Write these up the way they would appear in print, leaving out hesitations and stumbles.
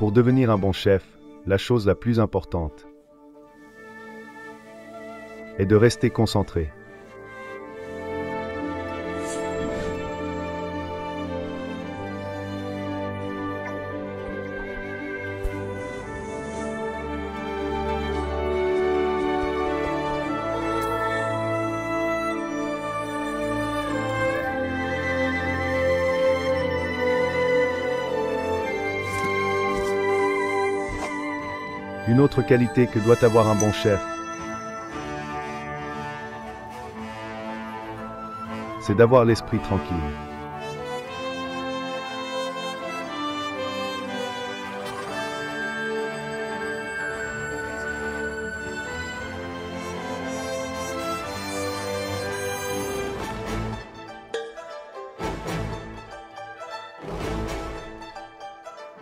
Pour devenir un bon chef, la chose la plus importante est de rester concentré. Une autre qualité que doit avoir un bon chef, c'est d'avoir l'esprit tranquille.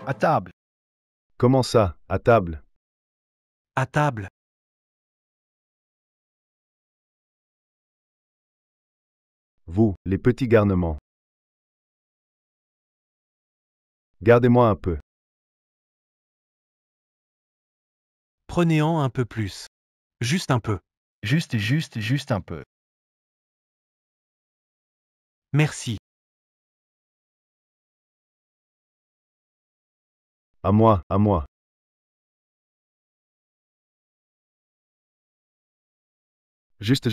À table. Comment ça, à table? À table. Vous, les petits garnements. Gardez-moi un peu. Prenez-en un peu plus. Juste un peu. Juste un peu. Merci. À moi, à moi. Juste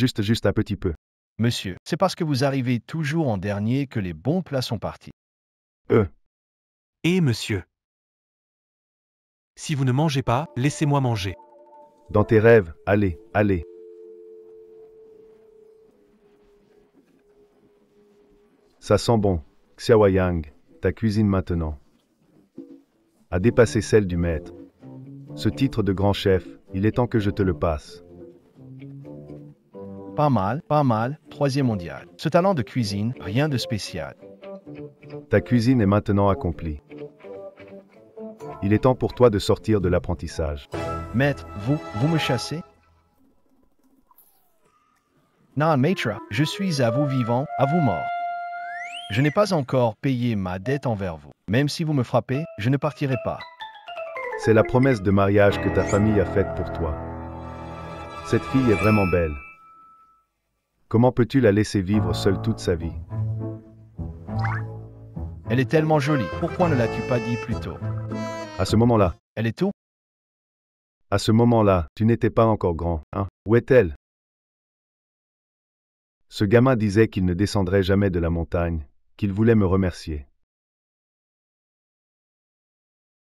un petit peu. Monsieur, c'est parce que vous arrivez toujours en dernier que les bons plats sont partis. Et monsieur. Si vous ne mangez pas, laissez-moi manger. Dans tes rêves, allez, allez. Ça sent bon, Xiaoyang, ta cuisine maintenant a dépassé celle du maître. Ce titre de grand chef, il est temps que je te le passe. Pas mal, 3e mondial. Ce talent de cuisine, rien de spécial. Ta cuisine est maintenant accomplie. Il est temps pour toi de sortir de l'apprentissage. Maître, vous me chassez? Non, maître, je suis à vous vivant, à vous mort. Je n'ai pas encore payé ma dette envers vous. Même si vous me frappez, je ne partirai pas. C'est la promesse de mariage que ta famille a faite pour toi. Cette fille est vraiment belle. Comment peux-tu la laisser vivre seule toute sa vie? Elle est tellement jolie, pourquoi ne l'as-tu pas dit plus tôt? À ce moment-là, Elle est tout? à ce moment-là, tu n'étais pas encore grand, hein? Où est-elle? Ce gamin disait qu'il ne descendrait jamais de la montagne, qu'il voulait me remercier.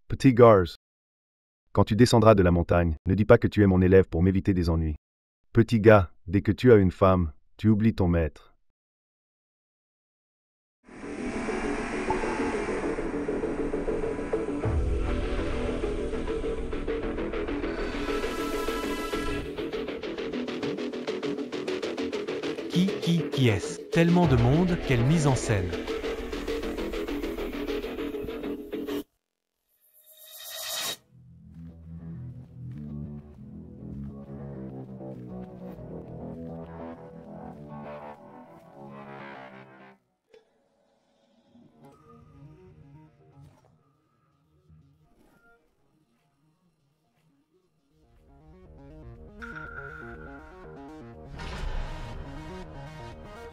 Petit Gars, quand tu descendras de la montagne, ne dis pas que tu es mon élève pour m'éviter des ennuis. Petit gars, dès que tu as une femme, tu oublies ton maître. Qui est-ce? Tellement de monde, quelle mise en scène.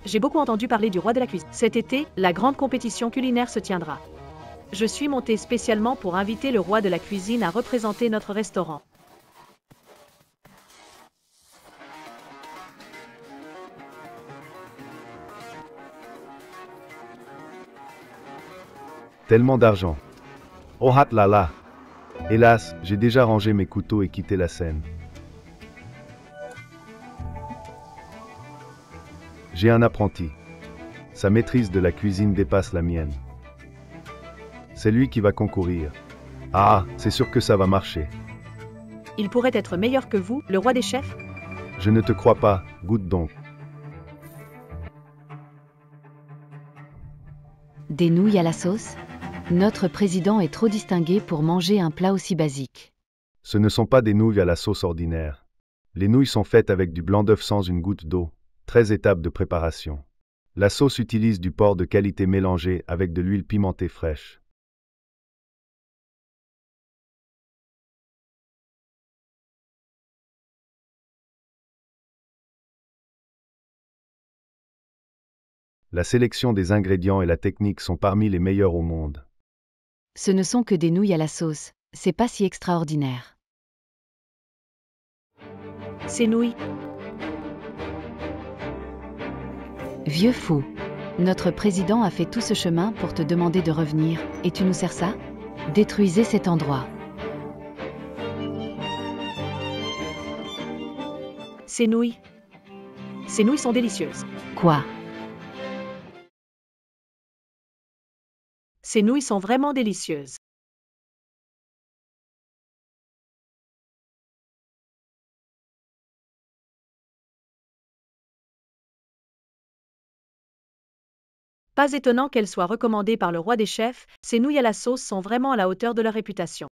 J'ai beaucoup entendu parler du roi de la cuisine. Cet été, la grande compétition culinaire se tiendra. Je suis montée spécialement pour inviter le roi de la cuisine à représenter notre restaurant. Tellement d'argent. Oh hat là là. Hélas, j'ai déjà rangé mes couteaux et quitté la scène. J'ai un apprenti. Sa maîtrise de la cuisine dépasse la mienne. C'est lui qui va concourir. Ah, c'est sûr que ça va marcher. Il pourrait être meilleur que vous, le roi des chefs? Je ne te crois pas, goûte donc. Des nouilles à la sauce? Notre président est trop distingué pour manger un plat aussi basique. Ce ne sont pas des nouilles à la sauce ordinaire. Les nouilles sont faites avec du blanc d'œuf sans une goutte d'eau. 13 étapes de préparation. La sauce utilise du porc de qualité mélangé avec de l'huile pimentée fraîche. La sélection des ingrédients et la technique sont parmi les meilleures au monde. Ce ne sont que des nouilles à la sauce, c'est pas si extraordinaire. Ces nouilles, Vieux fou. Notre président a fait tout ce chemin pour te demander de revenir, et tu nous sers ça? Détruisez cet endroit. ces nouilles sont délicieuses. Quoi? Ces nouilles sont vraiment délicieuses. Pas étonnant qu'elles soient recommandées par le roi des chefs, ces nouilles à la sauce sont vraiment à la hauteur de leur réputation.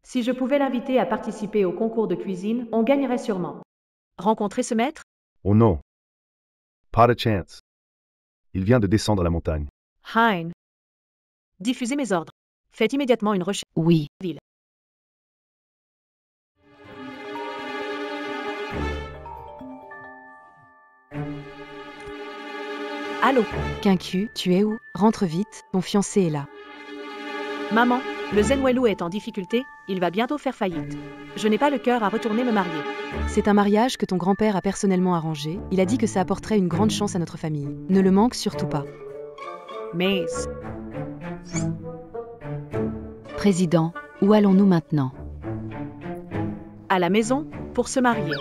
Si je pouvais l'inviter à participer au concours de cuisine, on gagnerait sûrement. Rencontrer ce maître? Oh non! Pas de chance. Il vient de descendre la montagne. Hein. Diffusez mes ordres. Faites immédiatement une recherche. Oui. Ville. Allô? Quincu, tu es où? Rentre vite, ton fiancé est là. Maman, le Zenwelu est en difficulté, il va bientôt faire faillite. Je n'ai pas le cœur à retourner me marier. C'est un mariage que ton grand-père a personnellement arrangé. Il a dit que ça apporterait une grande chance à notre famille. Ne le manque surtout pas. Mais Président, où allons-nous maintenant? à la maison, pour se marier.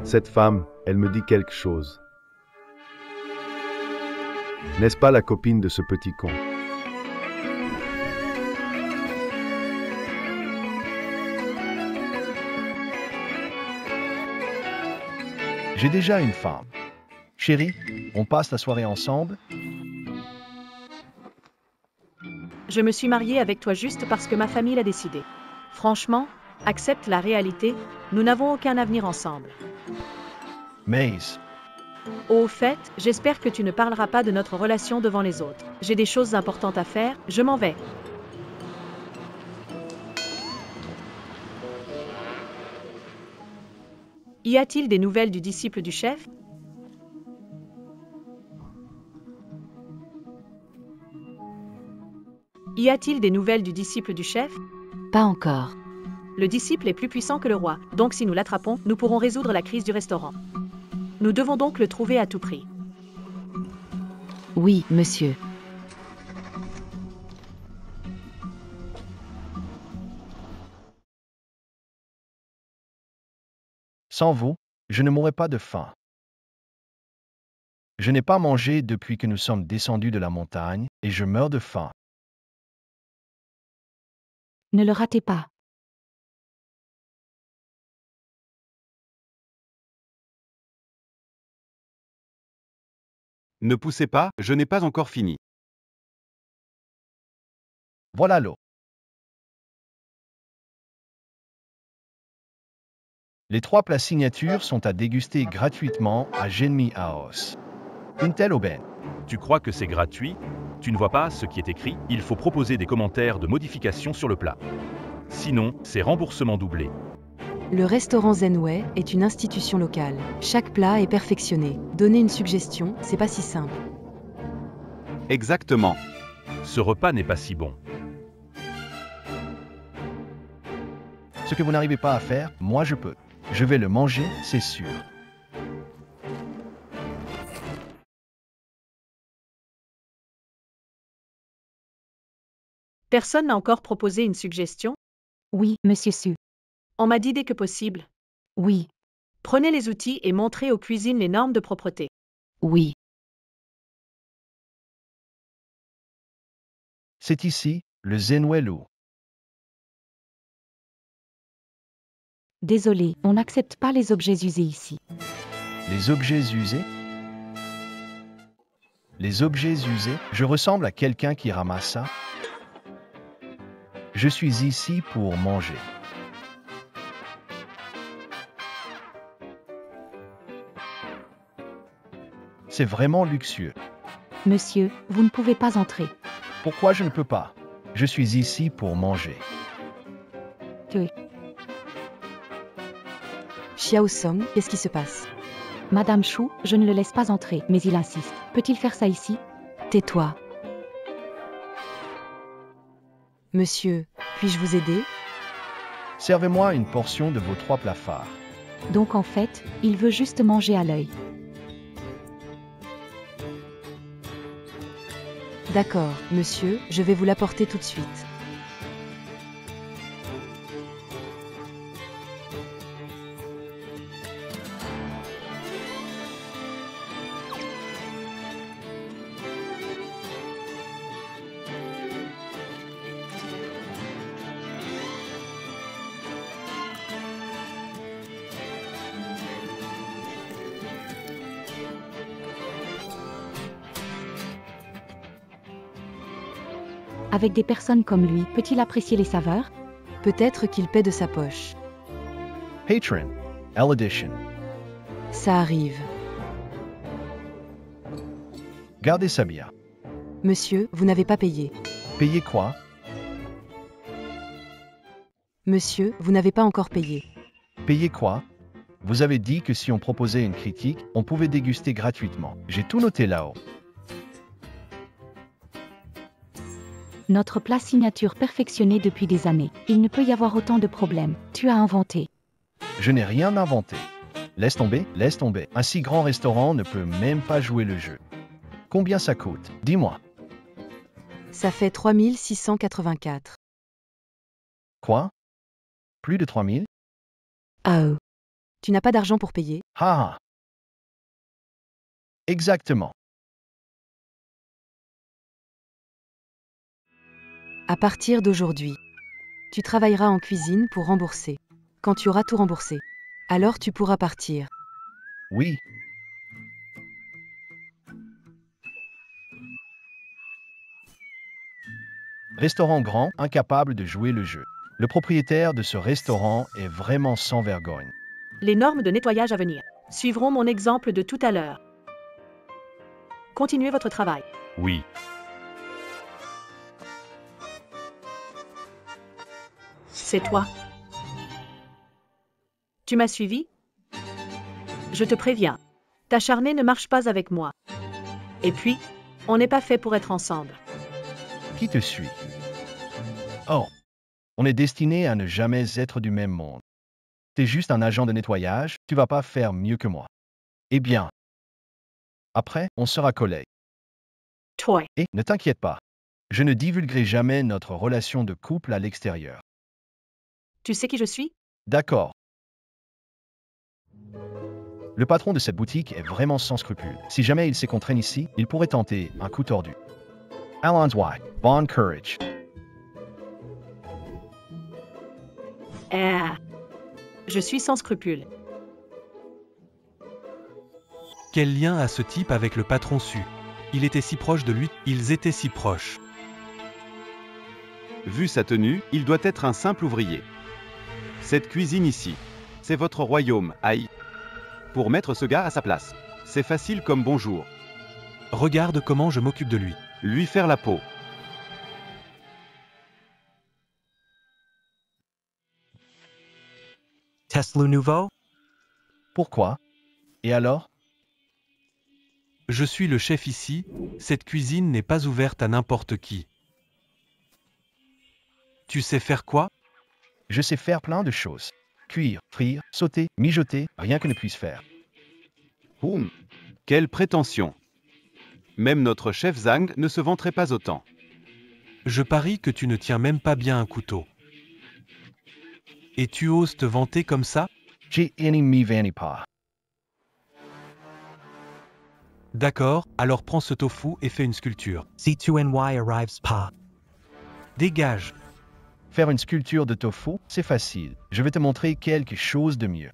Cette femme, elle me dit quelque chose. N'est-ce pas la copine de ce petit con? J'ai déjà une femme. Chérie, on passe la soirée ensemble? Je me suis mariée avec toi juste parce que ma famille l'a décidé. Franchement, accepte la réalité, nous n'avons aucun avenir ensemble. Maze, Au fait, j'espère que tu ne parleras pas de notre relation devant les autres. J'ai des choses importantes à faire, je m'en vais. Y a-t-il des nouvelles du disciple du chef? Y a-t-il des nouvelles du disciple du chef? Pas encore. Le disciple est plus puissant que le roi, donc si nous l'attrapons, nous pourrons résoudre la crise du restaurant. Nous devons donc le trouver à tout prix. Oui, monsieur. sans vous, je ne mourrai pas de faim. Je n'ai pas mangé depuis que nous sommes descendus de la montagne, et je meurs de faim. Ne le ratez pas. Ne poussez pas, je n'ai pas encore fini. Voilà l'eau. Les 3 plats signatures sont à déguster gratuitement à Genmi House. Une telle aubaine. Tu crois que c'est gratuit? Tu ne vois pas ce qui est écrit? Il faut proposer des commentaires de modification sur le plat. Sinon, c'est remboursement doublé. Le restaurant Zenway est une institution locale. Chaque plat est perfectionné. Donner une suggestion, c'est pas si simple. Exactement. Ce repas n'est pas si bon. Ce que vous n'arrivez pas à faire, moi je peux. Je vais le manger, c'est sûr. Personne n'a encore proposé une suggestion? Oui, monsieur Su. On m'a dit dès que possible. Oui, Prenez les outils et montrez aux cuisines les normes de propreté. oui. C'est ici, le Zenway Lu. Désolé, on n'accepte pas les objets usés ici. Les objets usés? Les objets usés? Je ressemble à quelqu'un qui ramasse ça? Je suis ici pour manger. C'est vraiment luxueux. Monsieur, vous ne pouvez pas entrer. Pourquoi je ne peux pas? Je suis ici pour manger. Xiao Song, qu'est-ce qui se passe? Madame Chou, je ne le laisse pas entrer, mais il insiste. Peut-il faire ça ici? Tais-toi. Monsieur, puis-je vous aider? Servez-moi une portion de vos 3 plats phares. Donc en fait, il veut juste manger à l'œil. D'accord, monsieur, je vais vous l'apporter tout de suite. Avec des personnes comme lui, peut-il apprécier les saveurs? Peut-être qu'il paie de sa poche. Patron, L Edition. Ça arrive. Gardez ça bien. Monsieur, vous n'avez pas payé. Payez quoi? Monsieur, vous n'avez pas encore payé. Payez quoi? Vous avez dit que si on proposait une critique, on pouvait déguster gratuitement. J'ai tout noté là-haut. Notre plat signature perfectionné depuis des années. Il ne peut y avoir autant de problèmes. Tu as inventé. Je n'ai rien inventé. Laisse tomber, laisse tomber. Un si grand restaurant ne peut même pas jouer le jeu. Combien ça coûte? Dis-moi. Ça fait 3684. Quoi? Plus de 3000? Ah oh. Tu n'as pas d'argent pour payer? Ah! Exactement. À partir d'aujourd'hui, tu travailleras en cuisine pour rembourser. Quand tu auras tout remboursé, alors tu pourras partir. Oui. Restaurant grand, incapable de jouer le jeu. Le propriétaire de ce restaurant est vraiment sans vergogne. Les normes de nettoyage à venir suivront mon exemple de tout à l'heure. Continuez votre travail. Oui. C'est toi. Tu m'as suivi? Je te préviens. T'acharner ne marche pas avec moi. Et puis, on n'est pas fait pour être ensemble. Qui te suit? Oh, on est destiné à ne jamais être du même monde. T'es juste un agent de nettoyage, tu vas pas faire mieux que moi. Eh bien, après, on sera collègues. Toy. Et ne t'inquiète pas, je ne divulguerai jamais notre relation de couple à l'extérieur. Tu sais qui je suis? D'accord. Le patron de cette boutique est vraiment sans scrupules. Si jamais il s'écontraîne ici, il pourrait tenter un coup tordu. Alan's White, Von Courage. Je suis sans scrupules. Quel lien a ce type avec le patron Su? Il était si proche de lui, ils étaient si proches. Vu sa tenue, il doit être un simple ouvrier. Cette cuisine ici, c'est votre royaume, aïe. Pour mettre ce gars à sa place, c'est facile comme bonjour. Regarde comment je m'occupe de lui. Lui faire la peau. Tesla nouveau? Pourquoi? Et alors? Je suis le chef ici, cette cuisine n'est pas ouverte à n'importe qui. Tu sais faire quoi? Je sais faire plein de choses. Cuire, frire, sauter, mijoter, rien que ne puisse faire. Quelle prétention! Même notre chef Zhang ne se vanterait pas autant. Je parie que tu ne tiens même pas bien un couteau. Et tu oses te vanter comme ça? J'ai mi vani pas. D'accord, alors prends ce tofu et fais une sculpture. C2NY arrives pas. Dégage. Faire une sculpture de tofu, c'est facile. Je vais te montrer quelque chose de mieux.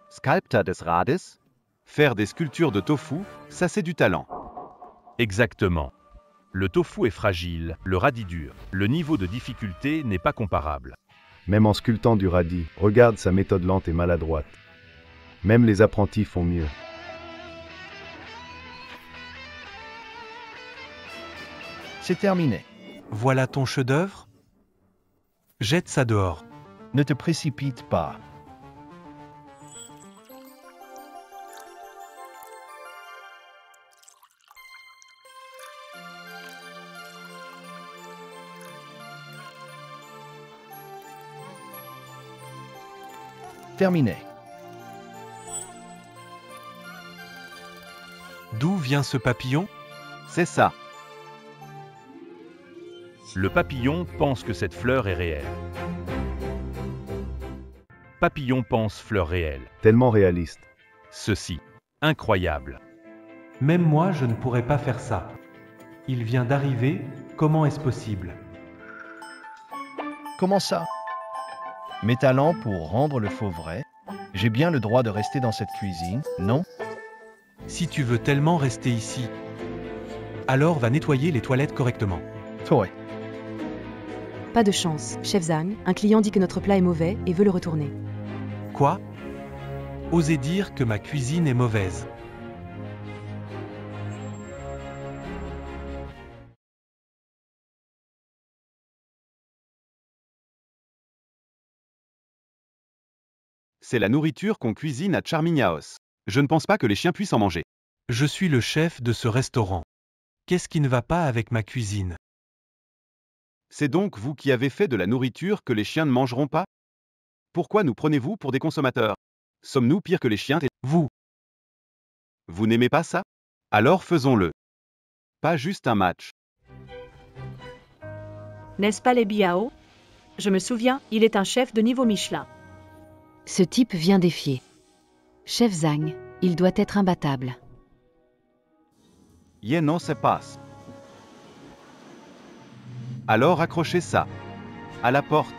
Sculpteur des Rades? Faire des sculptures de tofu, ça c'est du talent. Exactement. Le tofu est fragile, le radis dur. Le niveau de difficulté n'est pas comparable. Même en sculptant du radis, regarde sa méthode lente et maladroite. Même les apprentis font mieux. C'est terminé. Voilà ton chef-d'œuvre? Jette ça dehors. Ne te précipite pas. Terminé. D'où vient ce papillon? C'est ça. Le papillon pense que cette fleur est réelle. Papillon pense fleur réelle. Tellement réaliste. Ceci. Incroyable. Même moi, je ne pourrais pas faire ça. Il vient d'arriver, comment est-ce possible? Comment ça? Mes talents pour rendre le faux vrai? J'ai bien le droit de rester dans cette cuisine, non? Si tu veux tellement rester ici, alors va nettoyer les toilettes correctement. Toi. Pas de chance, chef Zhang, un client dit que notre plat est mauvais et veut le retourner. Quoi? Osez dire que ma cuisine est mauvaise. C'est la nourriture qu'on cuisine à Charming House. Je ne pense pas que les chiens puissent en manger. Je suis le chef de ce restaurant. Qu'est-ce qui ne va pas avec ma cuisine? C'est donc vous qui avez fait de la nourriture que les chiens ne mangeront pas? Pourquoi nous prenez-vous pour des consommateurs? Sommes-nous pires que les chiens? Vous, Vous n'aimez pas ça? Alors faisons-le. Pas juste un match. N'est-ce pas les Biao? Je me souviens, il est un chef de niveau Michelin. Ce type vient défier. Chef Zhang, il doit être imbattable. Non, se passe. Alors accrochez ça. À la porte.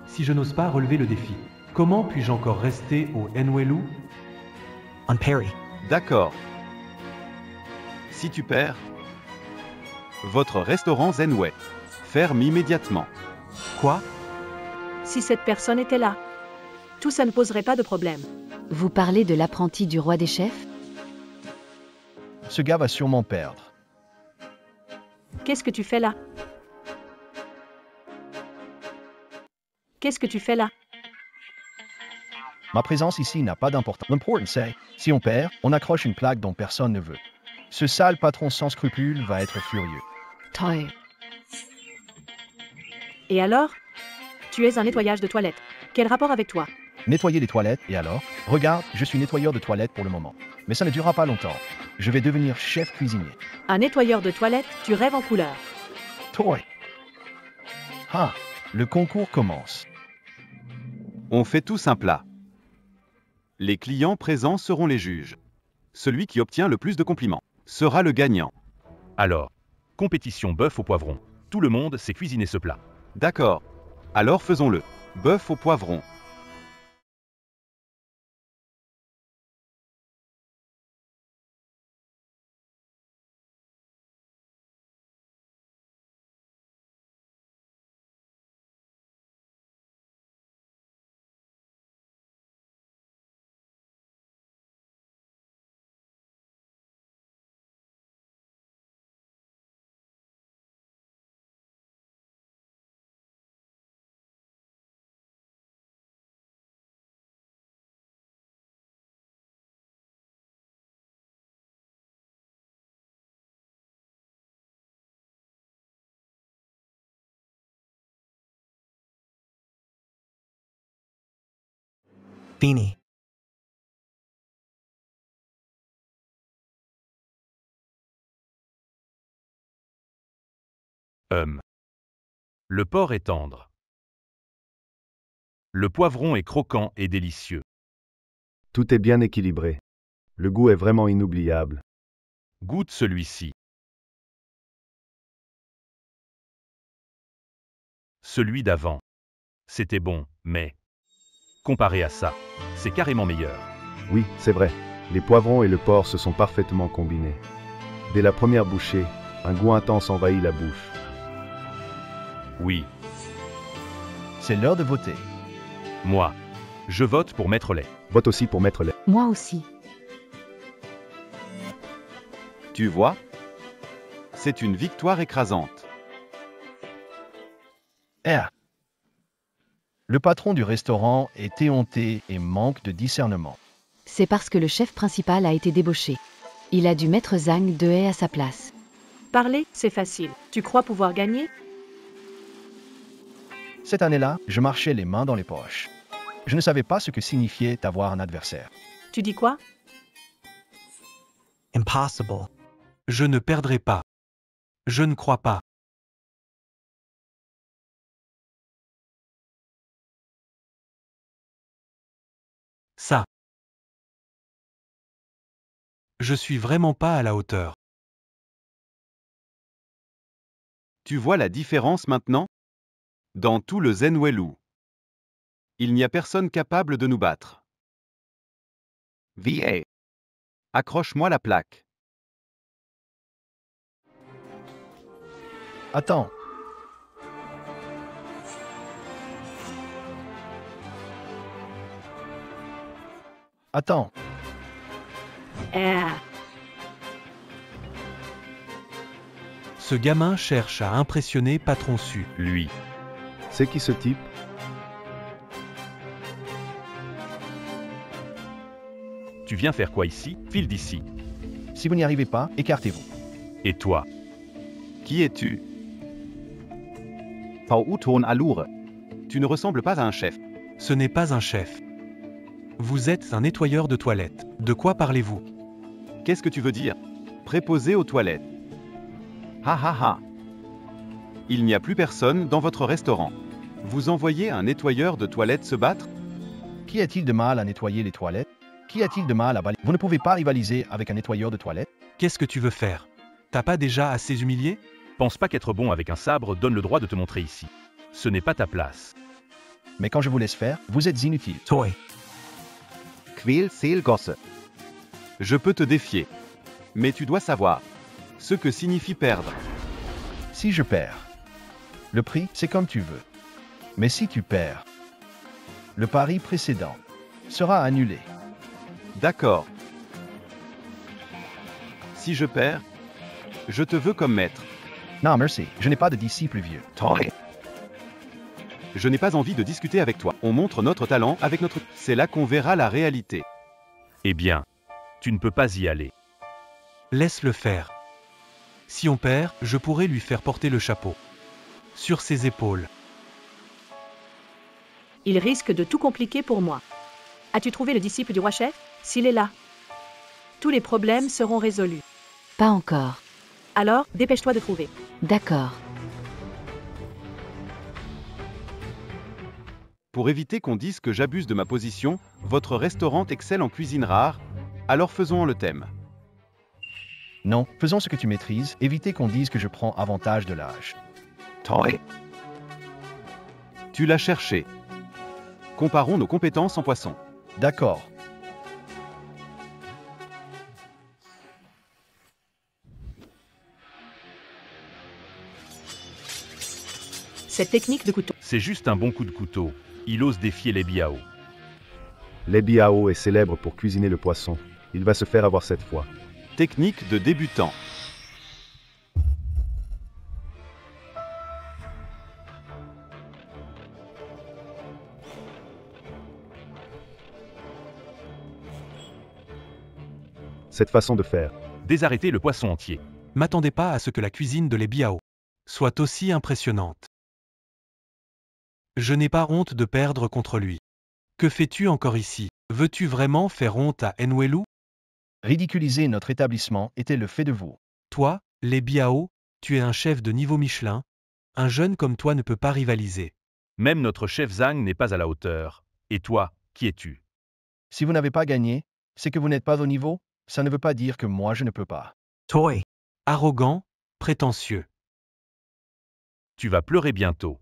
si je n'ose pas relever le défi, comment puis-je encore rester au Nwelu? On Perry. D'accord. Si tu perds, votre restaurant Zenway ferme immédiatement. Quoi? Si cette personne était là, tout ça ne poserait pas de problème. Vous parlez de l'apprenti du roi des chefs? Ce gars va sûrement perdre. Qu'est-ce que tu fais là? Qu'est-ce que tu fais là? Ma présence ici n'a pas d'importance. L'important c'est, si on perd, on accroche une plaque dont personne ne veut. Ce sale patron sans scrupules va être furieux. Toi. Et alors? Tu es un nettoyage de toilettes. Quel rapport avec toi? Nettoyer les toilettes, et alors? Regarde, je suis nettoyeur de toilettes pour le moment. Mais ça ne durera pas longtemps. Je vais devenir chef cuisinier. Un nettoyeur de toilettes, tu rêves en couleur. Toi. Ah, le concours commence. On fait tous un plat. Les clients présents seront les juges. Celui qui obtient le plus de compliments sera le gagnant. Alors, compétition bœuf au poivron. Tout le monde sait cuisiner ce plat. D'accord. Alors faisons-le. Bœuf au poivron. Fini. Le porc est tendre. Le poivron est croquant et délicieux. Tout est bien équilibré. Le goût est vraiment inoubliable. Goûte celui-ci. Celui d'avant. C'était bon, mais comparé à ça, c'est carrément meilleur. Oui, c'est vrai. Les poivrons et le porc se sont parfaitement combinés. Dès la première bouchée, un goût intense envahit la bouche. Oui, C'est l'heure de voter. moi, je vote pour Maître Lait. Vote aussi pour Maître Lait. Moi aussi. Tu vois? C'est une victoire écrasante. Le patron du restaurant est éhonté et manque de discernement. C'est parce que le chef principal a été débauché. Il a dû mettre Zhang Dehe à sa place. Parler, c'est facile. Tu crois pouvoir gagner? Cette année-là, je marchais les mains dans les poches. Je ne savais pas ce que signifiait avoir un adversaire. Tu dis quoi? Impossible. Je ne perdrai pas. Je ne crois pas. Ça. Je suis vraiment pas à la hauteur. Tu vois la différence maintenant? Dans tout le Zenwelu, il n'y a personne capable de nous battre. VA. Accroche-moi la plaque. Attends. Attends. Ce gamin cherche à impressionner Patron Su. Lui. C'est qui ce type? Tu viens faire quoi ici? File d'ici. Si vous n'y arrivez pas, écartez-vous. Et toi? Qui es-tu? Pauton Allure. Tu ne ressembles pas à un chef. Ce n'est pas un chef. Vous êtes un nettoyeur de toilettes. De quoi parlez-vous? Qu'est-ce que tu veux dire? Préposé aux toilettes. Ha ha ha. Il n'y a plus personne dans votre restaurant. Vous envoyez un nettoyeur de toilettes se battre? Qu'y a-t-il de mal à nettoyer les toilettes? Qu'y a-t-il de mal à balayer? Vous ne pouvez pas rivaliser avec un nettoyeur de toilettes? Qu'est-ce que tu veux faire? T'as pas déjà assez humilié? Pense pas qu'être bon avec un sabre donne le droit de te montrer ici. Ce n'est pas ta place. Mais quand je vous laisse faire, vous êtes inutile. Toy. Quel Seelgosse. Je peux te défier. Mais tu dois savoir ce que signifie perdre. Si je perds, le prix, c'est comme tu veux. Mais si tu perds, le pari précédent sera annulé. D'accord. Si je perds, je te veux comme maître. Non, merci, je n'ai pas de disciple vieux. Toy. Je n'ai pas envie de discuter avec toi. On montre notre talent avec notre... C'est là qu'on verra la réalité. Eh bien, tu ne peux pas y aller. Laisse-le faire. Si on perd, je pourrais lui faire porter le chapeau. Sur ses épaules. Il risque de tout compliquer pour moi. As-tu trouvé le disciple du roi chef? S'il est là, tous les problèmes seront résolus. Pas encore. Alors, dépêche-toi de trouver. D'accord. Pour éviter qu'on dise que j'abuse de ma position, votre restaurant excelle en cuisine rare, alors faisons le thème. Non, faisons ce que tu maîtrises, évitez qu'on dise que je prends avantage de l'âge. Toy. Tu l'as cherché. Comparons nos compétences en poisson. D'accord. Cette technique de couteau. C'est juste un bon coup de couteau. Il ose défier les biao. Les Biao est célèbre pour cuisiner le poisson. Il va se faire avoir cette fois. Technique de débutant. Cette façon de faire. Désarrêter le poisson entier. M'attendez pas à ce que la cuisine de les Biao soit aussi impressionnante. Je n'ai pas honte de perdre contre lui. Que fais-tu encore ici? Veux-tu vraiment faire honte à Enwelu? Ridiculiser notre établissement était le fait de vous. Toi, les Biao, tu es un chef de niveau Michelin. Un jeune comme toi ne peut pas rivaliser. Même notre chef Zhang n'est pas à la hauteur. Et toi, qui es-tu? Si vous n'avez pas gagné, c'est que vous n'êtes pas au niveau. Ça ne veut pas dire que moi je ne peux pas. Toy. Arrogant, prétentieux. Tu vas pleurer bientôt.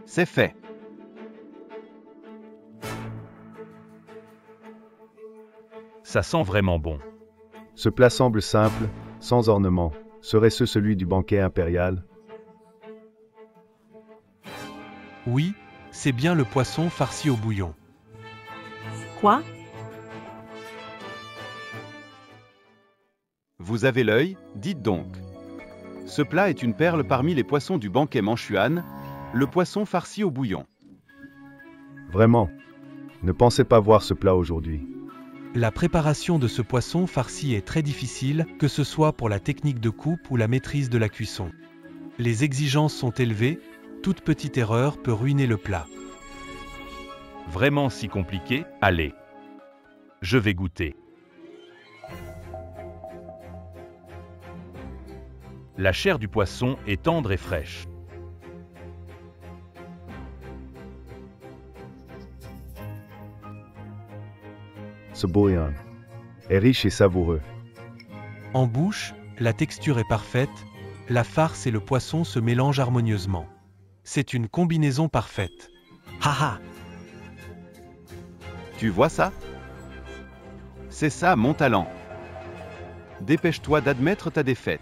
C'est fait. Ça sent vraiment bon. Ce plat semble simple, sans ornement. Serait-ce celui du banquet impérial? Oui, c'est bien le poisson farci au bouillon. Quoi? Vous avez l'œil, dites donc. Ce plat est une perle parmi les poissons du banquet Manchuan, le poisson farci au bouillon. Vraiment. Ne pensez pas voir ce plat aujourd'hui. La préparation de ce poisson farci est très difficile, que ce soit pour la technique de coupe ou la maîtrise de la cuisson. Les exigences sont élevées, toute petite erreur peut ruiner le plat. Vraiment si compliqué? Allez. Je vais goûter. La chair du poisson est tendre et fraîche. Ce bouillon est riche et savoureux. En bouche, la texture est parfaite, la farce et le poisson se mélangent harmonieusement. C'est une combinaison parfaite. Haha. Tu vois ça? C'est ça mon talent. Dépêche-toi d'admettre ta défaite.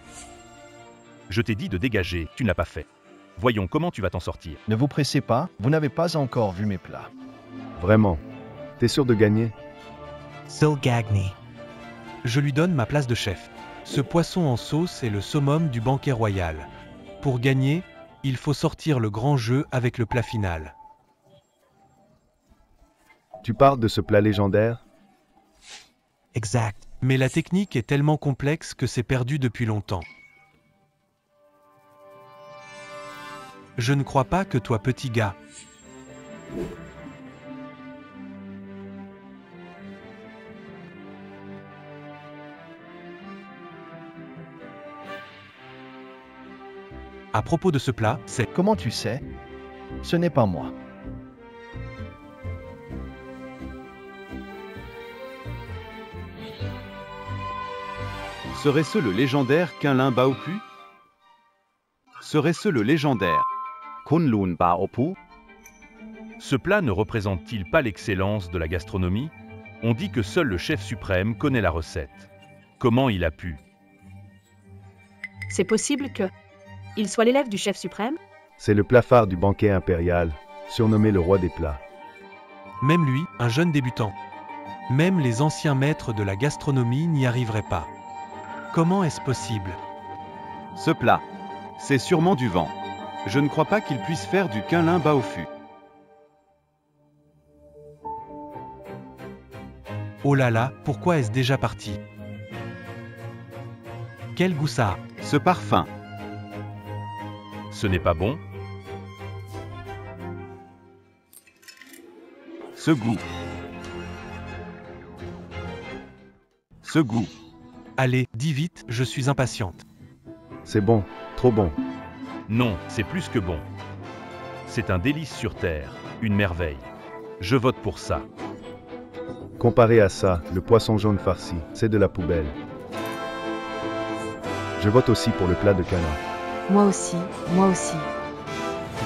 Je t'ai dit de dégager, tu ne l'as pas fait. Voyons comment tu vas t'en sortir. Ne vous pressez pas, vous n'avez pas encore vu mes plats. Vraiment. T'es sûr de gagner? Sil Gagny. Je lui donne ma place de chef. Ce poisson en sauce est le summum du banquet royal. Pour gagner, il faut sortir le grand jeu avec le plat final. Tu parles de ce plat légendaire? Exact. Mais la technique est tellement complexe que c'est perdu depuis longtemps. Je ne crois pas que toi, petit gars. À propos de ce plat, c'est... Comment tu sais? Ce n'est pas moi. Serait-ce le légendaire Kunlun Baopu? Serait-ce le légendaire Kunlun Baopu? Ce plat ne représente-t-il pas l'excellence de la gastronomie? On dit que seul le chef suprême connaît la recette. Comment il a pu? C'est possible que il soit l'élève du chef suprême? C'est le plat phare du banquet impérial, surnommé le roi des plats. Même lui, un jeune débutant. Même les anciens maîtres de la gastronomie n'y arriveraient pas. Comment est-ce possible? Ce plat, c'est sûrement du vent. Je ne crois pas qu'il puisse faire du Kunlun Baofu. Oh là là, pourquoi est-ce déjà parti? Quel goût ça a? Ce parfum, Ce n'est pas bon? ce goût. Ce goût. Allez, dis vite, je suis impatiente. C'est bon, trop bon. Non, c'est plus que bon. C'est un délice sur terre, une merveille. Je vote pour ça. Comparé à ça, le poisson jaune farci, c'est de la poubelle. Je vote aussi pour le plat de Kunlun. Moi aussi, moi aussi.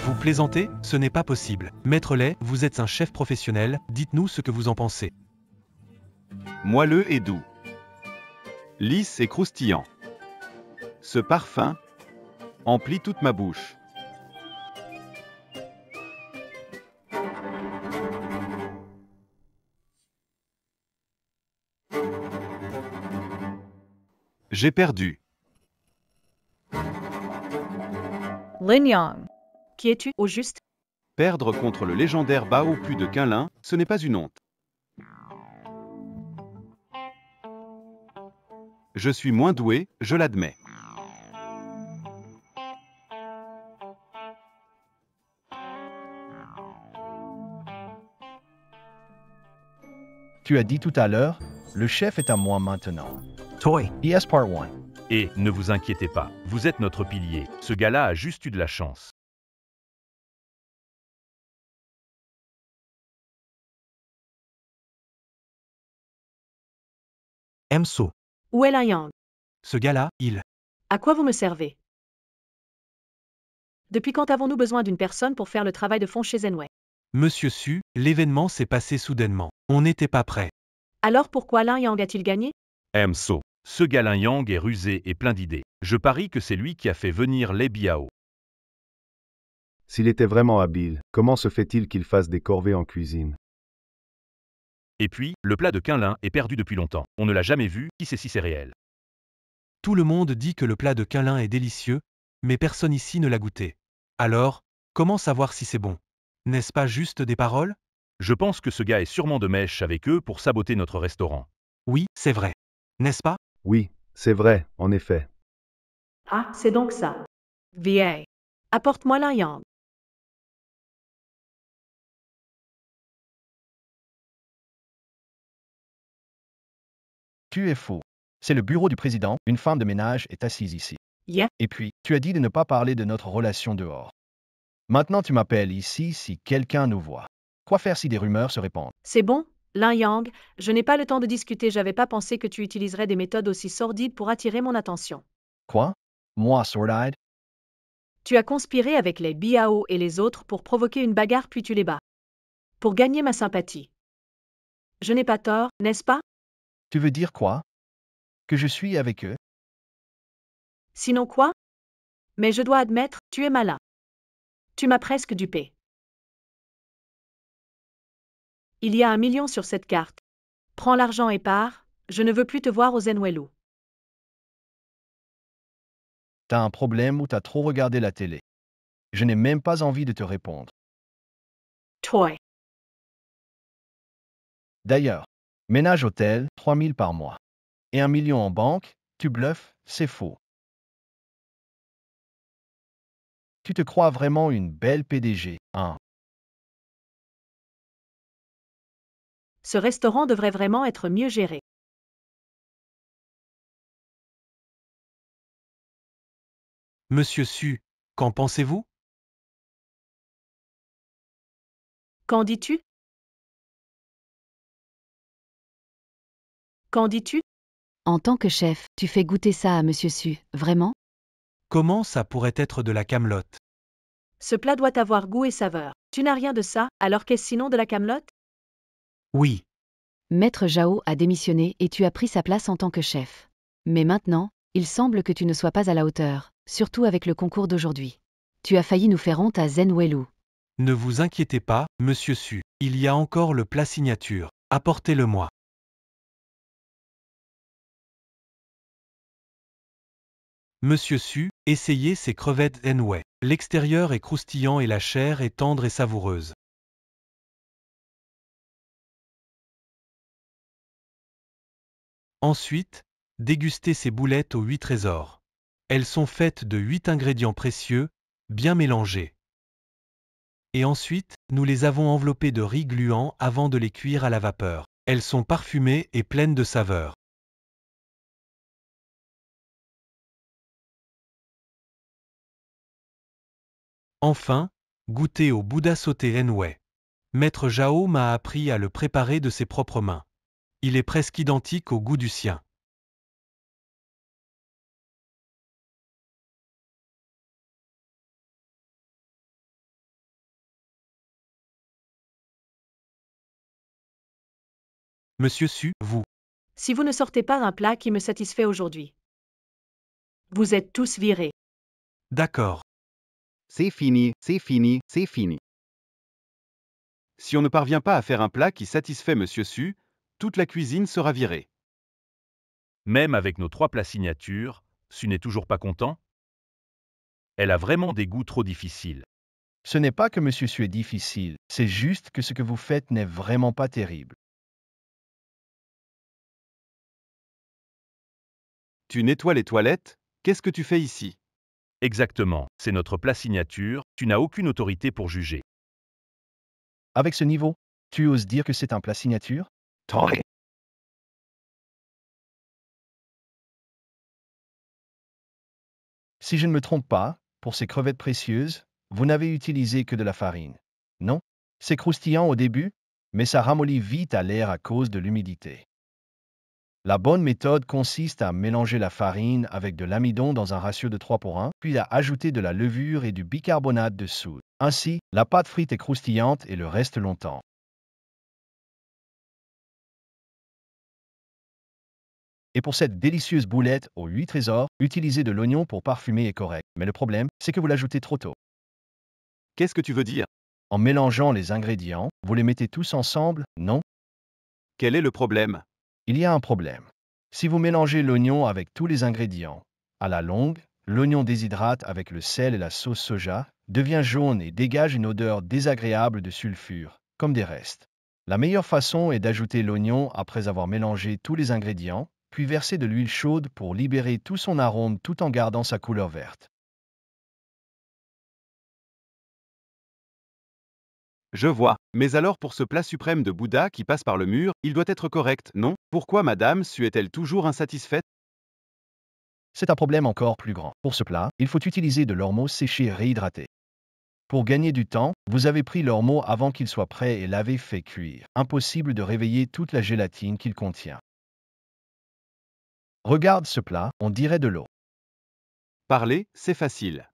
Vous plaisantez? Ce n'est pas possible. Maître Lay, vous êtes un chef professionnel, dites-nous ce que vous en pensez. Moelleux et doux. Lisse et croustillant. Ce parfum emplit toute ma bouche. J'ai perdu. Lin Yang. Qui es-tu, au juste? Perdre contre le légendaire Baopu de Kunlun, ce n'est pas une honte. Je suis moins doué, je l'admets. Tu as dit tout à l'heure, le chef est à moi maintenant. Toy. ES Part 1. Et ne vous inquiétez pas, vous êtes notre pilier. Ce gars-là a juste eu de la chance. Emso. Où est Lin Yang? Ce gars-là, il... À quoi vous me servez? Depuis quand avons-nous besoin d'une personne pour faire le travail de fond chez Zenway? Monsieur Su, l'événement s'est passé soudainement. On n'était pas prêt. Alors pourquoi Lin Yang a-t-il gagné? Emso. Ce Galin Yang est rusé et plein d'idées. Je parie que c'est lui qui a fait venir les Biao. S'il était vraiment habile, comment se fait-il qu'il fasse des corvées en cuisine? Et puis, le plat de Kunlun est perdu depuis longtemps. On ne l'a jamais vu, qui sait si c'est réel. Tout le monde dit que le plat de Câlin est délicieux, mais personne ici ne l'a goûté. Alors, comment savoir si c'est bon? N'est-ce pas juste des paroles? Je pense que ce gars est sûrement de mèche avec eux pour saboter notre restaurant. Oui, c'est vrai. N'est-ce pas? Oui, c'est vrai, en effet. Ah, c'est donc ça. Viens. Apporte-moi la yang. Tu es faux. C'est le bureau du président, une femme de ménage est assise ici. Yeah. Et puis, tu as dit de ne pas parler de notre relation dehors. Maintenant, tu m'appelles ici si quelqu'un nous voit. Quoi faire si des rumeurs se répandent? C'est bon, Lin Yang, je n'ai pas le temps de discuter, j'avais pas pensé que tu utiliserais des méthodes aussi sordides pour attirer mon attention. Quoi? Moi, Sword-Eyed? Tu as conspiré avec les Biao et les autres pour provoquer une bagarre puis tu les bats. Pour gagner ma sympathie. Je n'ai pas tort, n'est-ce pas? Tu veux dire quoi? Que je suis avec eux? Sinon quoi? Mais je dois admettre, tu es malin. Tu m'as presque dupé. Il y a 1 million sur cette carte. Prends l'argent et pars, je ne veux plus te voir au Zenwelu. T'as un problème ou t'as trop regardé la télé? Je n'ai même pas envie de te répondre. Toi. D'ailleurs, ménage hôtel, 3000 par mois. Et 1 million en banque, tu bluffes, c'est faux. Tu te crois vraiment une belle PDG, hein? Ce restaurant devrait vraiment être mieux géré. Monsieur Su, qu'en pensez-vous? Qu'en dis-tu? Qu'en dis-tu? En tant que chef, tu fais goûter ça à Monsieur Su, vraiment? Comment ça pourrait être de la camelote? Ce plat doit avoir goût et saveur. Tu n'as rien de ça, alors qu'est-ce sinon de la camelote? Oui, Maître Jao a démissionné et tu as pris sa place en tant que chef. Mais maintenant, il semble que tu ne sois pas à la hauteur, surtout avec le concours d'aujourd'hui. Tu as failli nous faire honte à Zenwelu. ne vous inquiétez pas, Monsieur Su. Il y a encore le plat signature. Apportez-le-moi. Monsieur Su, essayez ces crevettes Enway. L'extérieur est croustillant et la chair est tendre et savoureuse. Ensuite, dégustez ces boulettes aux 8 trésors. Elles sont faites de 8 ingrédients précieux, bien mélangés. Et ensuite, nous les avons enveloppées de riz gluant avant de les cuire à la vapeur. Elles sont parfumées et pleines de saveurs. Enfin, goûtez au Bouddha sauté Enway. Maître Jao m'a appris à le préparer de ses propres mains. Il est presque identique au goût du sien. Monsieur Su, vous. Si vous ne sortez pas un plat qui me satisfait aujourd'hui. Vous êtes tous virés. D'accord. C'est fini, c'est fini, c'est fini. Si on ne parvient pas à faire un plat qui satisfait Monsieur Su, toute la cuisine sera virée. Même avec nos 3 plats signatures, Su n'est toujours pas content? Elle a vraiment des goûts trop difficiles. Ce n'est pas que Monsieur Su est difficile, c'est juste que ce que vous faites n'est vraiment pas terrible. Tu nettoies les toilettes? Qu'est-ce que tu fais ici? Exactement, c'est notre plat signature, tu n'as aucune autorité pour juger. Avec ce niveau, tu oses dire que c'est un plat signature? Si je ne me trompe pas, pour ces crevettes précieuses, vous n'avez utilisé que de la farine. Non? C'est croustillant au début, mais ça ramollit vite à l'air à cause de l'humidité. La bonne méthode consiste à mélanger la farine avec de l'amidon dans un ratio de 3 pour 1, puis à ajouter de la levure et du bicarbonate de soude. Ainsi, la pâte frite est croustillante et le reste longtemps. Et pour cette délicieuse boulette aux 8 trésors, utiliser de l'oignon pour parfumer est correct. Mais le problème, c'est que vous l'ajoutez trop tôt. Qu'est-ce que tu veux dire? En mélangeant les ingrédients, vous les mettez tous ensemble, non? Quel est le problème? Il y a un problème. Si vous mélangez l'oignon avec tous les ingrédients, à la longue, l'oignon déshydrate avec le sel et la sauce soja, devient jaune et dégage une odeur désagréable de sulfure, comme des restes. La meilleure façon est d'ajouter l'oignon après avoir mélangé tous les ingrédients, puis verser de l'huile chaude pour libérer tout son arôme tout en gardant sa couleur verte. Je vois. Mais alors pour ce plat suprême de Bouddha qui passe par le mur, il doit être correct, non? Pourquoi Madame Su est-elle toujours insatisfaite? C'est un problème encore plus grand. Pour ce plat, il faut utiliser de l'ormeau séché et réhydraté. Pour gagner du temps, vous avez pris l'ormeau avant qu'il soit prêt et l'avez fait cuire. Impossible de réveiller toute la gélatine qu'il contient. Regarde ce plat, on dirait de l'eau. Parler, c'est facile.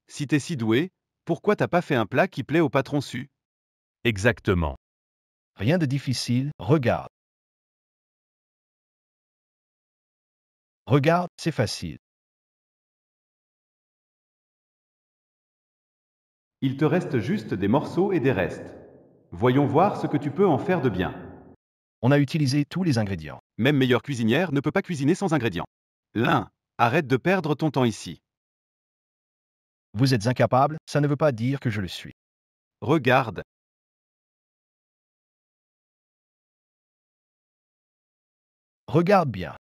Si t'es si doué, pourquoi t'as pas fait un plat qui plaît au patron Su? Exactement. Rien de difficile, regarde. Regarde, c'est facile. Il te reste juste des morceaux et des restes. Voyons voir ce que tu peux en faire de bien. On a utilisé tous les ingrédients. Même meilleure cuisinière ne peut pas cuisiner sans ingrédients. L'un, arrête de perdre ton temps ici. Vous êtes incapable, ça ne veut pas dire que je le suis. Regarde. Regarde bien.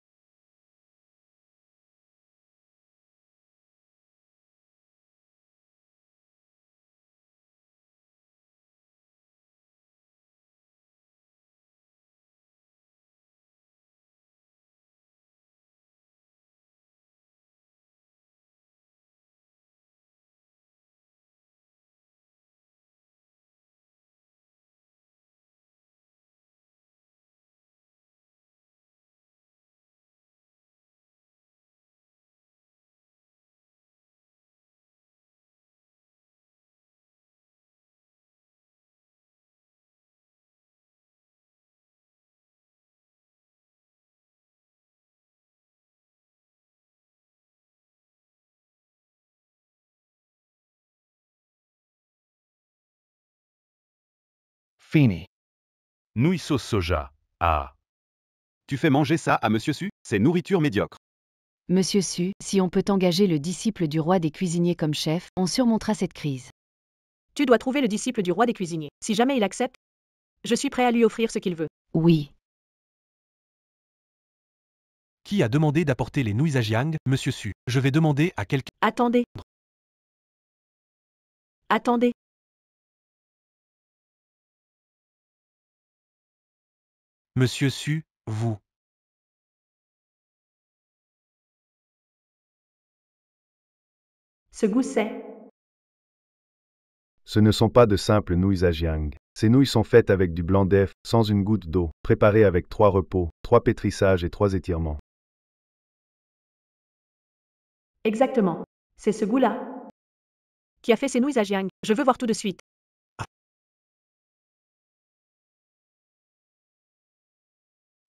Fini. Nouilles sauce soja. Ah. Tu fais manger ça à Monsieur Su? C'est nourriture médiocre. Monsieur Su, si on peut engager le disciple du roi des cuisiniers comme chef, on surmontera cette crise. Tu dois trouver le disciple du roi des cuisiniers. Si jamais il accepte, je suis prêt à lui offrir ce qu'il veut. Oui. Qui a demandé d'apporter les nouilles à Jiang, Monsieur Su? Je vais demander à quelqu'un. Attendez. Attendez. Monsieur Su, vous. Ce goût c'est. Ce ne sont pas de simples nouilles à Jiang. Ces nouilles sont faites avec du blanc d'œuf, sans une goutte d'eau, préparées avec 3 repos, 3 pétrissages et 3 étirements. Exactement. C'est ce goût-là qui a fait ces nouilles à Jiang. Je veux voir tout de suite.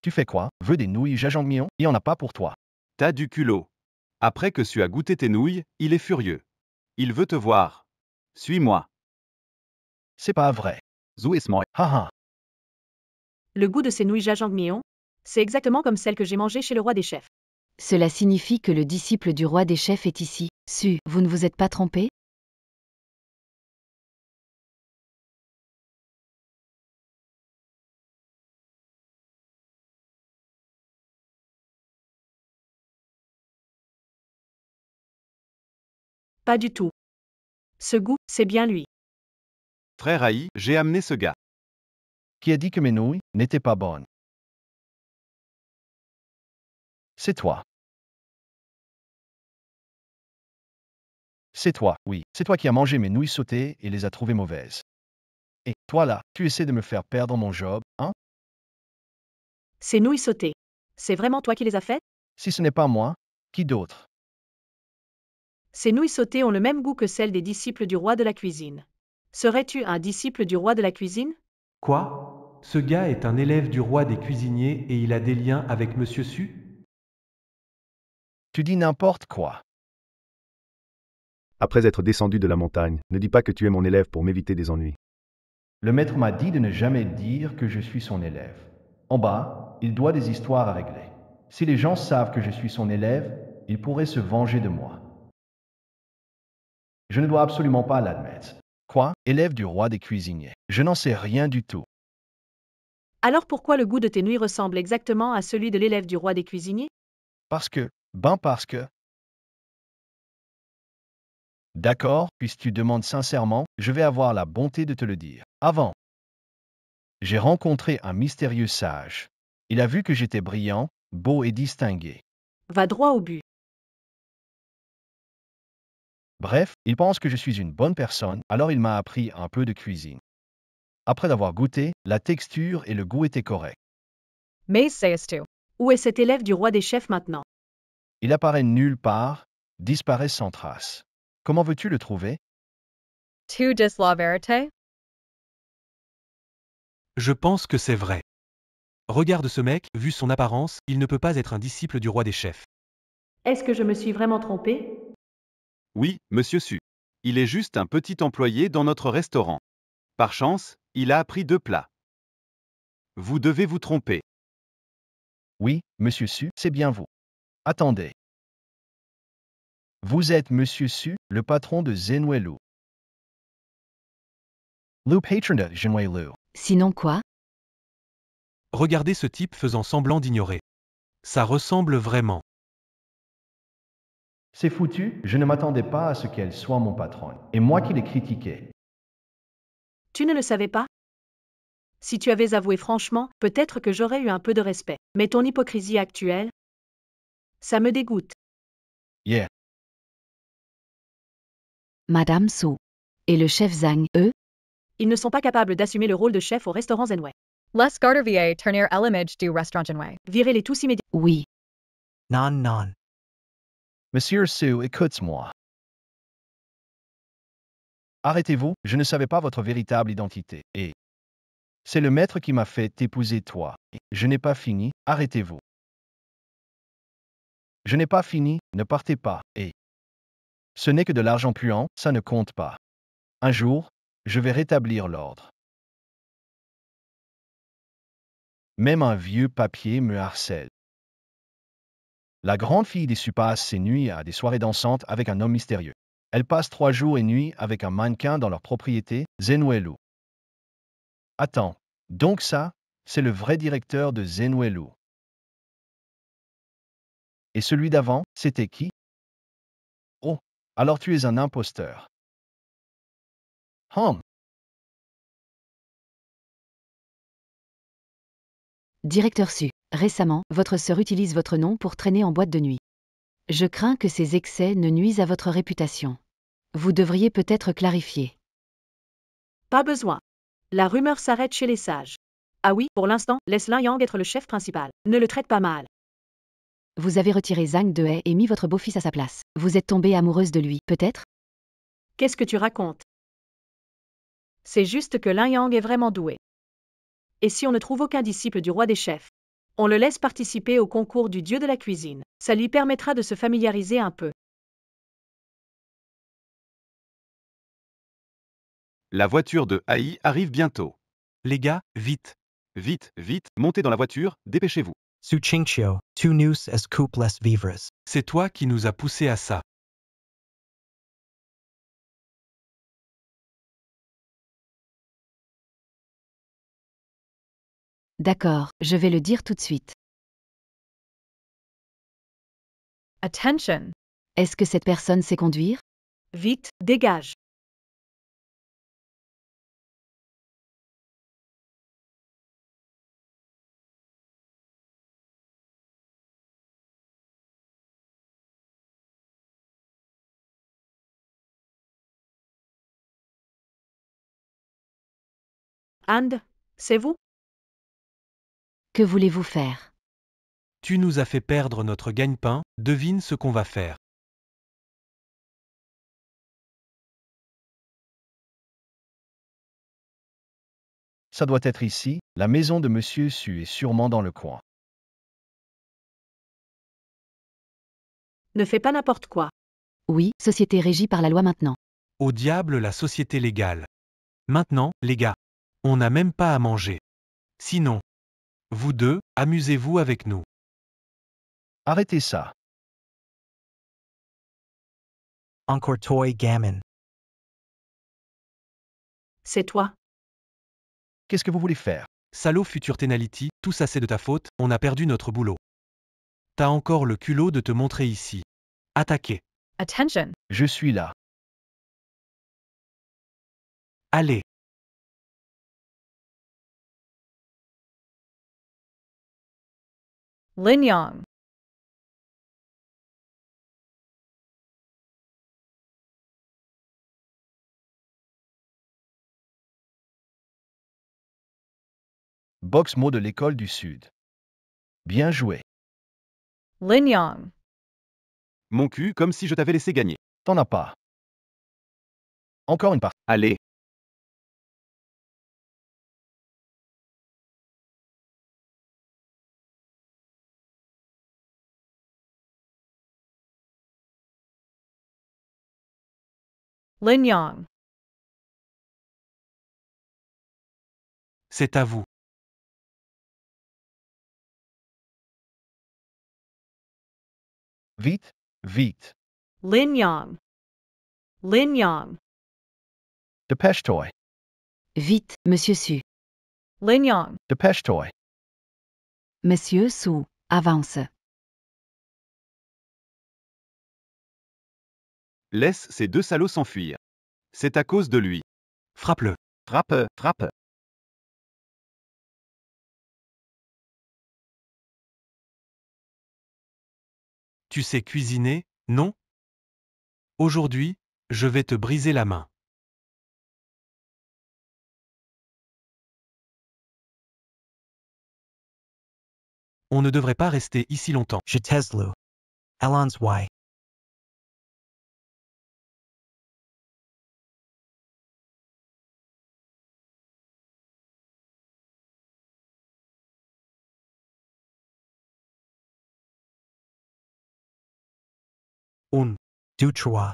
Tu fais quoi? Veux des nouilles jajangmyeon? Il n'y en a pas pour toi. T'as du culot. Après que Su a goûté tes nouilles, il est furieux. Il veut te voir. Suis-moi. C'est pas vrai. Zu ist moi. Haha. Le goût de ces nouilles jajangmyeon, c'est exactement comme celles que j'ai mangées chez le roi des chefs. Cela signifie que le disciple du roi des chefs est ici. Su, vous ne vous êtes pas trompé? Pas du tout. Ce goût, c'est bien lui. Frère Haï, j'ai amené ce gars. Qui a dit que mes nouilles n'étaient pas bonnes? C'est toi. C'est toi, oui. C'est toi qui as mangé mes nouilles sautées et les as trouvées mauvaises. Et toi là, tu essaies de me faire perdre mon job, hein? Ces nouilles sautées, c'est vraiment toi qui les as faites? Si ce n'est pas moi, qui d'autre? Ces nouilles sautées ont le même goût que celles des disciples du roi de la cuisine. Serais-tu un disciple du roi de la cuisine? Quoi? Ce gars est un élève du roi des cuisiniers et il a des liens avec Monsieur Su? Tu dis n'importe quoi. Après être descendu de la montagne, ne dis pas que tu es mon élève pour m'éviter des ennuis. Le maître m'a dit de ne jamais dire que je suis son élève. En bas, il doit des histoires à régler. Si les gens savent que je suis son élève, ils pourraient se venger de moi. Je ne dois absolument pas l'admettre. Quoi? Élève du roi des cuisiniers. Je n'en sais rien du tout. Alors pourquoi le goût de tes nouilles ressemble exactement à celui de l'élève du roi des cuisiniers? Parce que... parce que... D'accord, puisque tu demandes sincèrement, je vais avoir la bonté de te le dire. Avant, j'ai rencontré un mystérieux sage. Il a vu que j'étais brillant, beau et distingué. Va droit au but. Bref, il pense que je suis une bonne personne, alors il m'a appris un peu de cuisine. Après avoir goûté, la texture et le goût étaient corrects. Mais sais-tu? Où est cet élève du roi des chefs maintenant? Il apparaît nulle part, disparaît sans trace. Comment veux-tu le trouver? Tu dis la vérité? Je pense que c'est vrai. Regarde ce mec, vu son apparence, il ne peut pas être un disciple du roi des chefs. Est-ce que je me suis vraiment trompée? Oui, monsieur Su. Il est juste un petit employé dans notre restaurant. Par chance, il a appris 2 plats. Vous devez vous tromper. Oui, monsieur Su, c'est bien vous. Attendez. Vous êtes monsieur Su, le patron de Zenwelu. Le patron de Zenwelu. Sinon quoi? Regardez ce type faisant semblant d'ignorer. Ça ressemble vraiment. C'est foutu, je ne m'attendais pas à ce qu'elle soit mon patron. Et moi qui l'ai critiqué. Tu ne le savais pas? Si tu avais avoué franchement, peut-être que j'aurais eu un peu de respect. Mais ton hypocrisie actuelle, ça me dégoûte. Yeah. Madame So. Et le chef Zhang, eux? Ils ne sont pas capables d'assumer le rôle de chef au restaurant Zenwei. Les garder tenir l'image du restaurant Genway. Virez-les tous immédiatement. Oui. Non, non. Monsieur Su, écoute-moi. Arrêtez-vous, je ne savais pas votre véritable identité. Et c'est le maître qui m'a fait épouser toi. Je n'ai pas fini, arrêtez-vous. Je n'ai pas fini, ne partez pas. Et ce n'est que de l'argent puant, ça ne compte pas. Un jour, je vais rétablir l'ordre. Même un vieux papier me harcèle. La grande fille des Su passe ses nuits à des soirées dansantes avec un homme mystérieux. Elle passe 3 jours et nuits avec un mannequin dans leur propriété, Zenwelu. Attends, donc ça, c'est le vrai directeur de Zenwelu. Et celui d'avant, c'était qui? Oh, alors tu es un imposteur. Directeur Su. Récemment, votre sœur utilise votre nom pour traîner en boîte de nuit. Je crains que ces excès ne nuisent à votre réputation. Vous devriez peut-être clarifier. Pas besoin. La rumeur s'arrête chez les sages. Ah oui, pour l'instant, laisse Lin Yang être le chef principal. Ne le traite pas mal. Vous avez retiré Zhang de He et mis votre beau-fils à sa place. Vous êtes tombée amoureuse de lui, peut-être? Qu'est-ce que tu racontes? C'est juste que Lin Yang est vraiment doué. Et si on ne trouve aucun disciple du roi des chefs, on le laisse participer au concours du dieu de la cuisine. Ça lui permettra de se familiariser un peu. La voiture de Ai arrive bientôt. Les gars, vite. Vite, vite, montez dans la voiture, dépêchez-vous. Su Chingchio, tu nous es couples vivres. C'est toi qui nous as poussé à ça. D'accord, je vais le dire tout de suite. Attention. Est-ce que cette personne sait conduire? Vite, dégage. And, c'est vous? Que voulez-vous faire? Tu nous as fait perdre notre gagne-pain, devine ce qu'on va faire. Ça doit être ici, la maison de Monsieur Su est sûrement dans le coin. Ne fais pas n'importe quoi. Oui, société régie par la loi maintenant. Au diable la société légale. Maintenant, les gars, on n'a même pas à manger. Sinon, vous deux, amusez-vous avec nous. Arrêtez ça. Encore toy gammon. C'est toi. Qu'est-ce que vous voulez faire? Salaud futur Tenality, tout ça c'est de ta faute, on a perdu notre boulot. T'as encore le culot de te montrer ici. Attaquez. Attention. Je suis là. Allez. Lin Yang. Box mot de l'école du Sud. Bien joué. Lin Yang. Mon cul comme si je t'avais laissé gagner. T'en as pas. Encore une partie. Allez. Lin Yang. C'est à vous. Vite, vite. Lin Yang. Lin Yang. Dépêche-toi. Vite, Monsieur Su. Lin Yang. Dépêche-toi. Monsieur Su, avance. Laisse ces deux salauds s'enfuir. C'est à cause de lui. Frappe-le. Frappe, frappe. Tu sais cuisiner, non? Aujourd'hui, je vais te briser la main. On ne devrait pas rester ici longtemps. Je Teslu. Elon's Y. Un. Dutrois.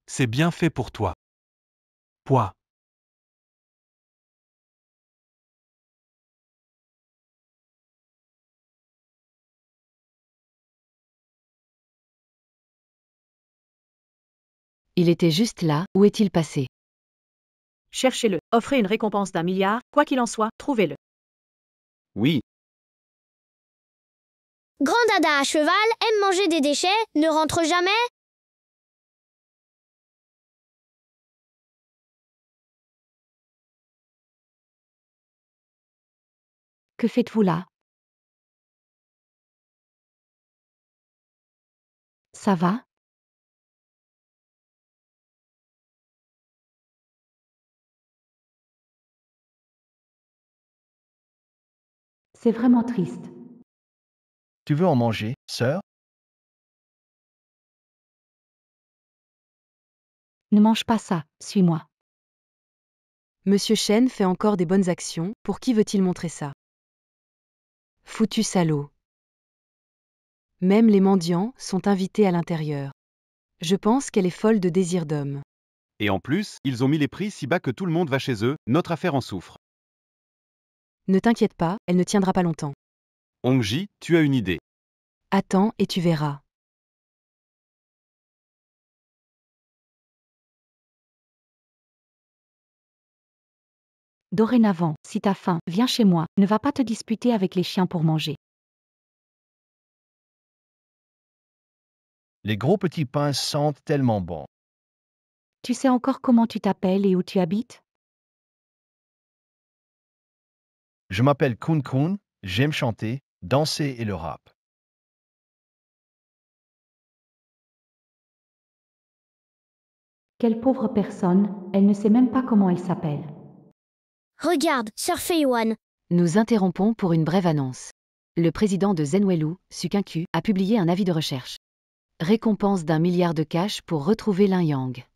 C'est bien fait pour toi. Poids. Il était juste là, où est-il passé? Cherchez-le. Offrez une récompense d'1 milliard, quoi qu'il en soit, trouvez-le. Oui. Grand dada à cheval, aime manger des déchets, ne rentre jamais. Que faites-vous là? Ça va? C'est vraiment triste. Tu veux en manger, sœur? Ne mange pas ça, suis-moi. Monsieur Chen fait encore des bonnes actions, pour qui veut-il montrer ça? Foutu salaud. Même les mendiants sont invités à l'intérieur. Je pense qu'elle est folle de désir d'homme. Et en plus, ils ont mis les prix si bas que tout le monde va chez eux, notre affaire en souffre. Ne t'inquiète pas, elle ne tiendra pas longtemps. Hongji, tu as une idée. Attends et tu verras. Dorénavant, si t'as faim, viens chez moi, ne va pas te disputer avec les chiens pour manger. Les gros petits pains sentent tellement bon. Tu sais encore comment tu t'appelles et où tu habites? Je m'appelle Kun Kun, j'aime chanter, danser et le rap. Quelle pauvre personne, elle ne sait même pas comment elle s'appelle. Regarde, Sir Feiwan. Nous interrompons pour une brève annonce. Le président de Zenwelu, Sukinku, a publié un avis de recherche. Récompense d'1 milliard de cash pour retrouver Lin Yang.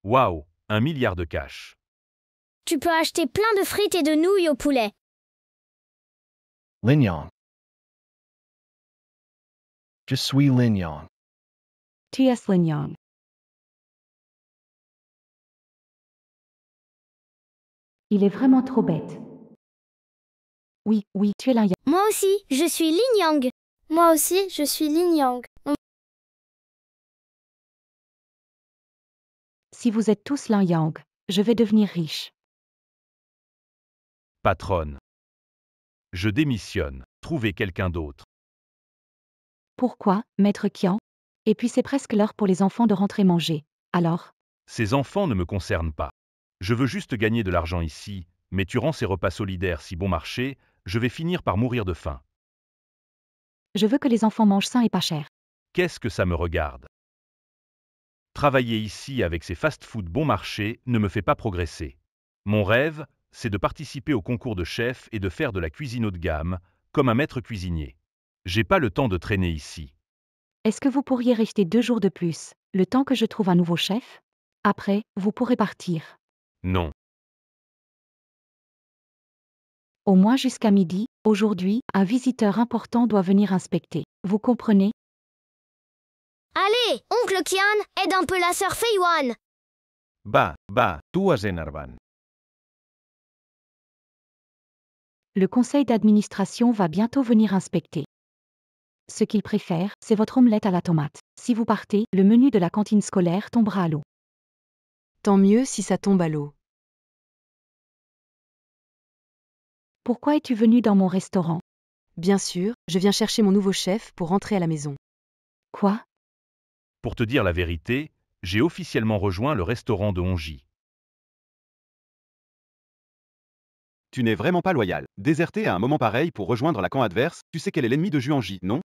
Waouh, 1 milliard de cash. Tu peux acheter plein de frites et de nouilles au poulet. Lin Yang. Je suis Lin Yang. T.S. Lin Yang. Il est vraiment trop bête. Oui, tu es Lin Yang. Moi aussi, je suis Lin Yang. Moi aussi, je suis Lin Yang. Si vous êtes tous Lin Yang, je vais devenir riche. Patronne. Je démissionne. Trouvez quelqu'un d'autre. Pourquoi, maître Qian? Et puis c'est presque l'heure pour les enfants de rentrer manger. Alors? Ces enfants ne me concernent pas. Je veux juste gagner de l'argent ici, mais tu rends ces repas solidaires si bon marché, je vais finir par mourir de faim. Je veux que les enfants mangent sain et pas cher. Qu'est-ce que ça me regarde? Travailler ici avec ces fast-food bon marché ne me fait pas progresser. Mon rêve, c'est de participer au concours de chef et de faire de la cuisine haut de gamme, comme un maître cuisinier. J'ai pas le temps de traîner ici. Est-ce que vous pourriez rester 2 jours de plus, le temps que je trouve un nouveau chef? Après, vous pourrez partir. Non. Au moins jusqu'à midi, aujourd'hui, un visiteur important doit venir inspecter. Vous comprenez? Allez, oncle Qian, aide un peu la sœur Fei Yuan. Va, tues énervant. Le conseil d'administration va bientôt venir inspecter. Ce qu'il préfère, c'est votre omelette à la tomate. Si vous partez, le menu de la cantine scolaire tombera à l'eau. Tant mieux si ça tombe à l'eau. Pourquoi es-tu venu dans mon restaurant? Bien sûr, je viens chercher mon nouveau chef pour rentrer à la maison. Quoi? Pour te dire la vérité, j'ai officiellement rejoint le restaurant de Hongji. Tu n'es vraiment pas loyal. Déserter à un moment pareil pour rejoindre la camp adverse, tu sais qu'elle est l'ennemi de Juanji, non?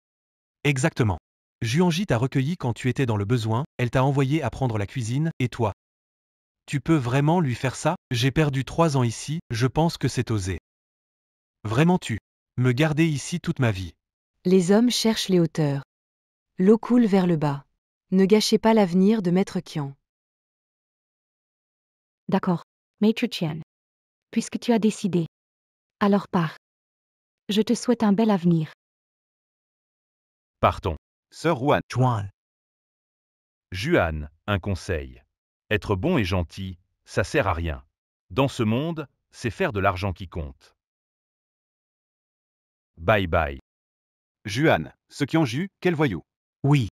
Exactement. Juanji t'a recueilli quand tu étais dans le besoin, elle t'a envoyé apprendre la cuisine, et toi? Tu peux vraiment lui faire ça? J'ai perdu 3 ans ici, je pense que c'est osé. Vraiment me garder ici toute ma vie. Les hommes cherchent les hauteurs. L'eau coule vers le bas. Ne gâchez pas l'avenir de Maître Qian. D'accord, Maître Qian. Puisque tu as décidé. Alors pars. Je te souhaite un bel avenir. Partons. Sœur Juan. Juan. Juan, un conseil. Être bon et gentil, ça sert à rien. Dans ce monde, c'est faire de l'argent qui compte. Bye bye. Juan, ce qui en jus, quel voyou. Oui.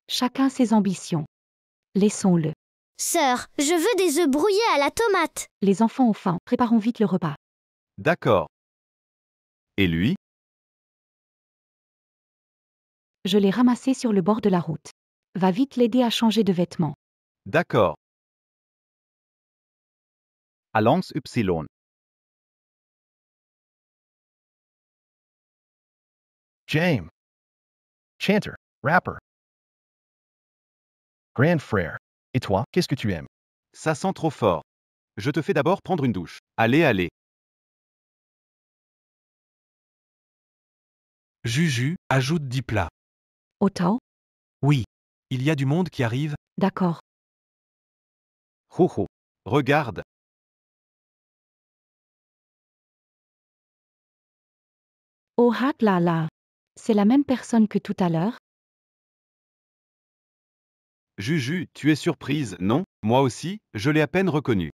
Chacun ses ambitions. Laissons-le. Sœur, je veux des œufs brouillés à la tomate. Les enfants ont faim, préparons vite le repas. D'accord. Et lui? Je l'ai ramassé sur le bord de la route. Va vite l'aider à changer de vêtements. D'accord. Allons Y. James. Chanter, rapper. Grand frère. Et toi, qu'est-ce que tu aimes? Ça sent trop fort. Je te fais d'abord prendre une douche. Allez. Juju, ajoute 10 plats. Autant? Oui. Il y a du monde qui arrive. D'accord. Ho. Regarde. Oh là. C'est la même personne que tout à l'heure? Juju, tu es surprise, non? Moi aussi, je l'ai à peine reconnu.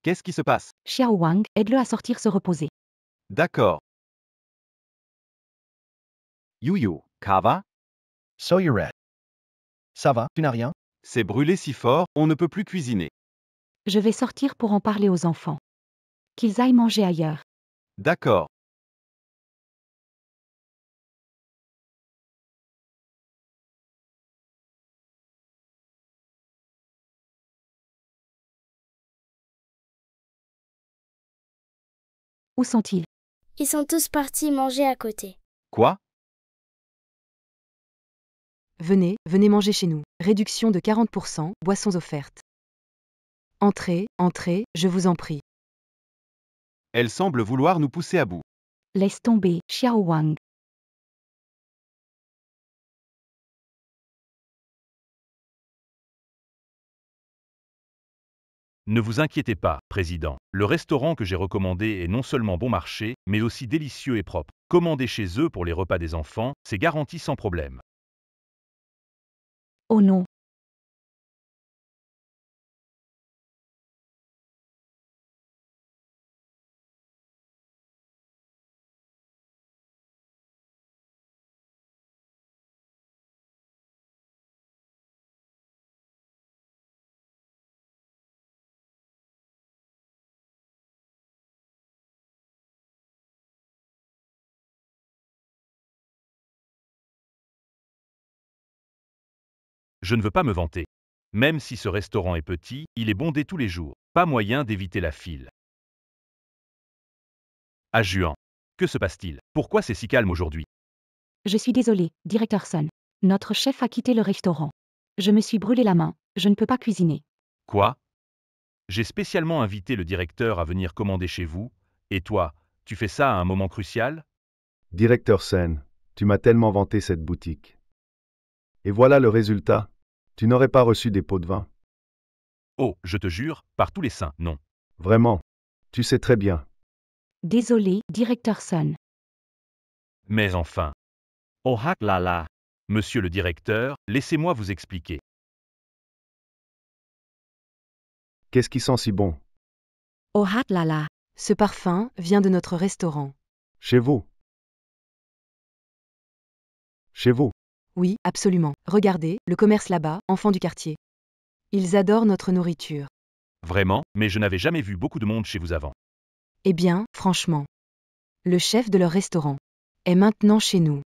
Qu'est-ce qui se passe? Xiao Wang, aide-le à sortir se reposer. D'accord. Yuyu, Kava? So you're red. Ça va, tu n'as rien? C'est brûlé si fort, on ne peut plus cuisiner. Je vais sortir pour en parler aux enfants. Qu'ils aillent manger ailleurs. D'accord. Où sont-ils? Ils sont tous partis manger à côté. Quoi? Venez manger chez nous. Réduction de 40%, boissons offertes. Entrez, je vous en prie. Elle semble vouloir nous pousser à bout. Laisse tomber, Xiao Wang. Ne vous inquiétez pas, Président. Le restaurant que j'ai recommandé est non seulement bon marché, mais aussi délicieux et propre. Commandez chez eux pour les repas des enfants, c'est garanti sans problème. Oh non. Je ne veux pas me vanter. Même si ce restaurant est petit, il est bondé tous les jours. Pas moyen d'éviter la file. À Juan. Que se passe-t-il? Pourquoi c'est si calme aujourd'hui? Je suis désolé, directeur Sun. Notre chef a quitté le restaurant. Je me suis brûlé la main, je ne peux pas cuisiner. Quoi? J'ai spécialement invité le directeur à venir commander chez vous, et toi, tu fais ça à un moment crucial? Directeur Sen, tu m'as tellement vanté cette boutique. Et voilà le résultat. Tu n'aurais pas reçu des pots de vin. Oh, je te jure, par tous les saints, non. Vraiment. Tu sais très bien. Désolé, directeur Sun. Mais enfin. Oh là là. Monsieur le directeur, laissez-moi vous expliquer. Qu'est-ce qui sent si bon? Oh là là. Ce parfum vient de notre restaurant. Chez vous? Chez vous? Oui, absolument. Regardez, le commerce là-bas, enfants du quartier. Ils adorent notre nourriture. Vraiment, mais je n'avais jamais vu beaucoup de monde chez vous avant. Eh bien, franchement. Le chef de leur restaurant est maintenant chez nous.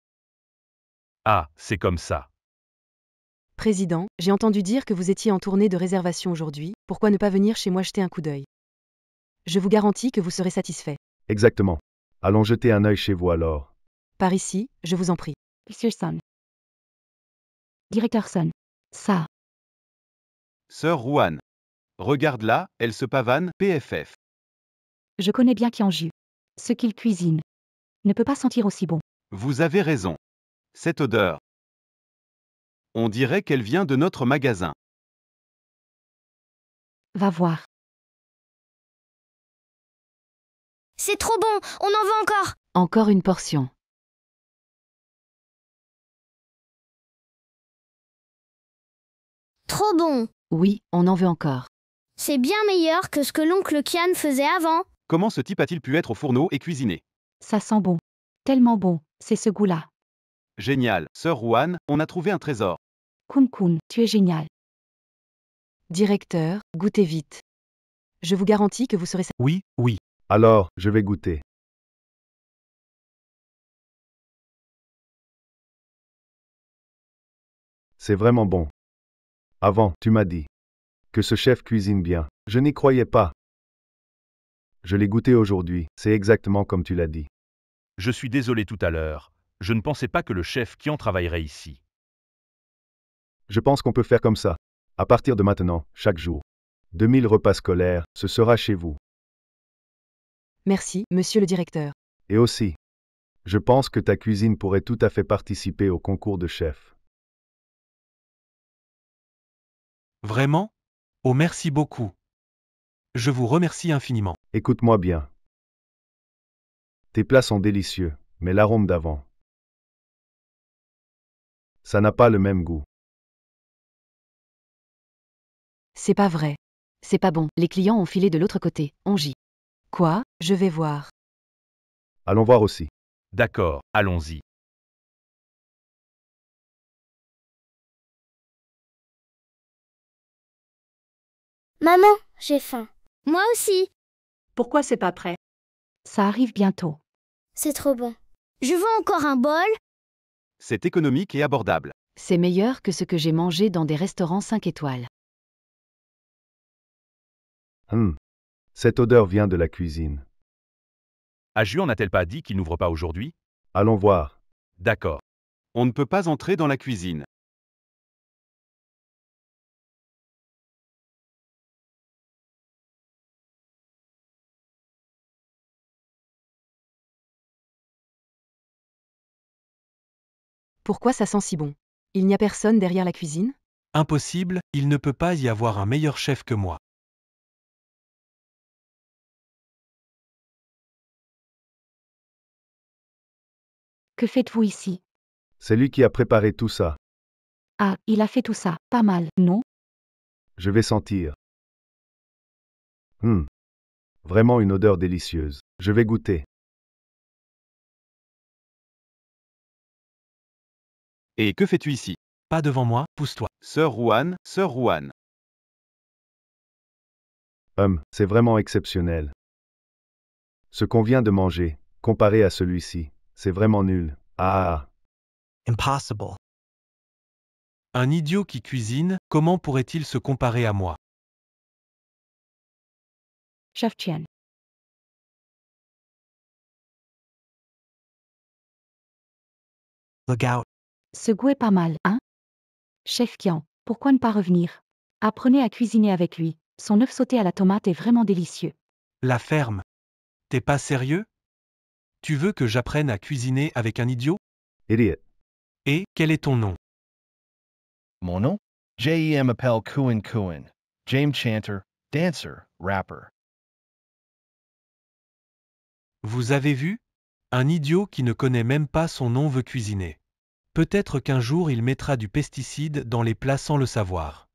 Ah, c'est comme ça. Président, j'ai entendu dire que vous étiez en tournée de réservation aujourd'hui, pourquoi ne pas venir chez moi jeter un coup d'œil? Je vous garantis que vous serez satisfait. Exactement. Allons jeter un œil chez vous alors. Par ici, je vous en prie. Monsieur Sun. Directeur Sun. Ça. Sœur Ruan. Regarde là, elle se pavane, PFF. Je connais bien Kianju. Ce qu'il cuisine ne peut pas sentir aussi bon. Vous avez raison. Cette odeur. On dirait qu'elle vient de notre magasin. Va voir. C'est trop bon, on en veut encore. Encore une portion. Trop bon. Oui, on en veut encore. C'est bien meilleur que ce que l'oncle Kian faisait avant. Comment ce type a-t-il pu être au fourneau et cuisiner? Ça sent bon. Tellement bon, c'est ce goût-là. Génial, Sœur Ruan, on a trouvé un trésor. Kun Kun, tu es génial. Directeur, goûtez vite. Je vous garantis que vous serez Oui, oui. Alors, je vais goûter. C'est vraiment bon. Avant, tu m'as dit que ce chef cuisine bien. Je n'y croyais pas. Je l'ai goûté aujourd'hui, c'est exactement comme tu l'as dit. Je suis désolé tout à l'heure. Je ne pensais pas que le chef Kian travaillerait ici. Je pense qu'on peut faire comme ça. À partir de maintenant, chaque jour. 2000 repas scolaires, ce sera chez vous. Merci, monsieur le directeur. Et aussi, je pense que ta cuisine pourrait tout à fait participer au concours de chef. Vraiment? Oh, merci beaucoup. Je vous remercie infiniment. Écoute-moi bien. Tes plats sont délicieux, mais l'arôme d'avant, ça n'a pas le même goût. C'est pas vrai. C'est pas bon. Les clients ont filé de l'autre côté. On gît. Quoi? Je vais voir. Allons voir aussi. D'accord, allons-y. Maman, j'ai faim. Moi aussi. Pourquoi c'est pas prêt? Ça arrive bientôt. C'est trop bon. Je veux encore un bol. C'est économique et abordable. C'est meilleur que ce que j'ai mangé dans des restaurants 5 étoiles. Cette odeur vient de la cuisine. Ah, Juan n'a-t-elle pas dit qu'il n'ouvre pas aujourd'hui? Allons voir. D'accord. On ne peut pas entrer dans la cuisine. Pourquoi ça sent si bon? Il n'y a personne derrière la cuisine? Impossible, il ne peut pas y avoir un meilleur chef que moi. Que faites-vous ici? C'est lui qui a préparé tout ça. Ah, il a fait tout ça. Pas mal, non? Je vais sentir. Vraiment une odeur délicieuse. Je vais goûter. Et que fais-tu ici? Pas devant moi, pousse-toi. Sœur Rouane, sœur Rouane. C'est vraiment exceptionnel. Ce qu'on vient de manger, comparé à celui-ci, c'est vraiment nul. Ah. Impossible. Un idiot qui cuisine, comment pourrait-il se comparer à moi? Chef Chen. Look out. Ce goût est pas mal, hein? Chef Kian, pourquoi ne pas revenir? Apprenez à cuisiner avec lui. Son œuf sauté à la tomate est vraiment délicieux. La ferme. T'es pas sérieux? Tu veux que j'apprenne à cuisiner avec un idiot? Idiot. Et quel est ton nom? Mon nom? Jem appelle Kuin Kuin. James Chanter, dancer, rapper. Vous avez vu? Un idiot qui ne connaît même pas son nom veut cuisiner. Peut-être qu'un jour il mettra du pesticide dans les plats sans le savoir.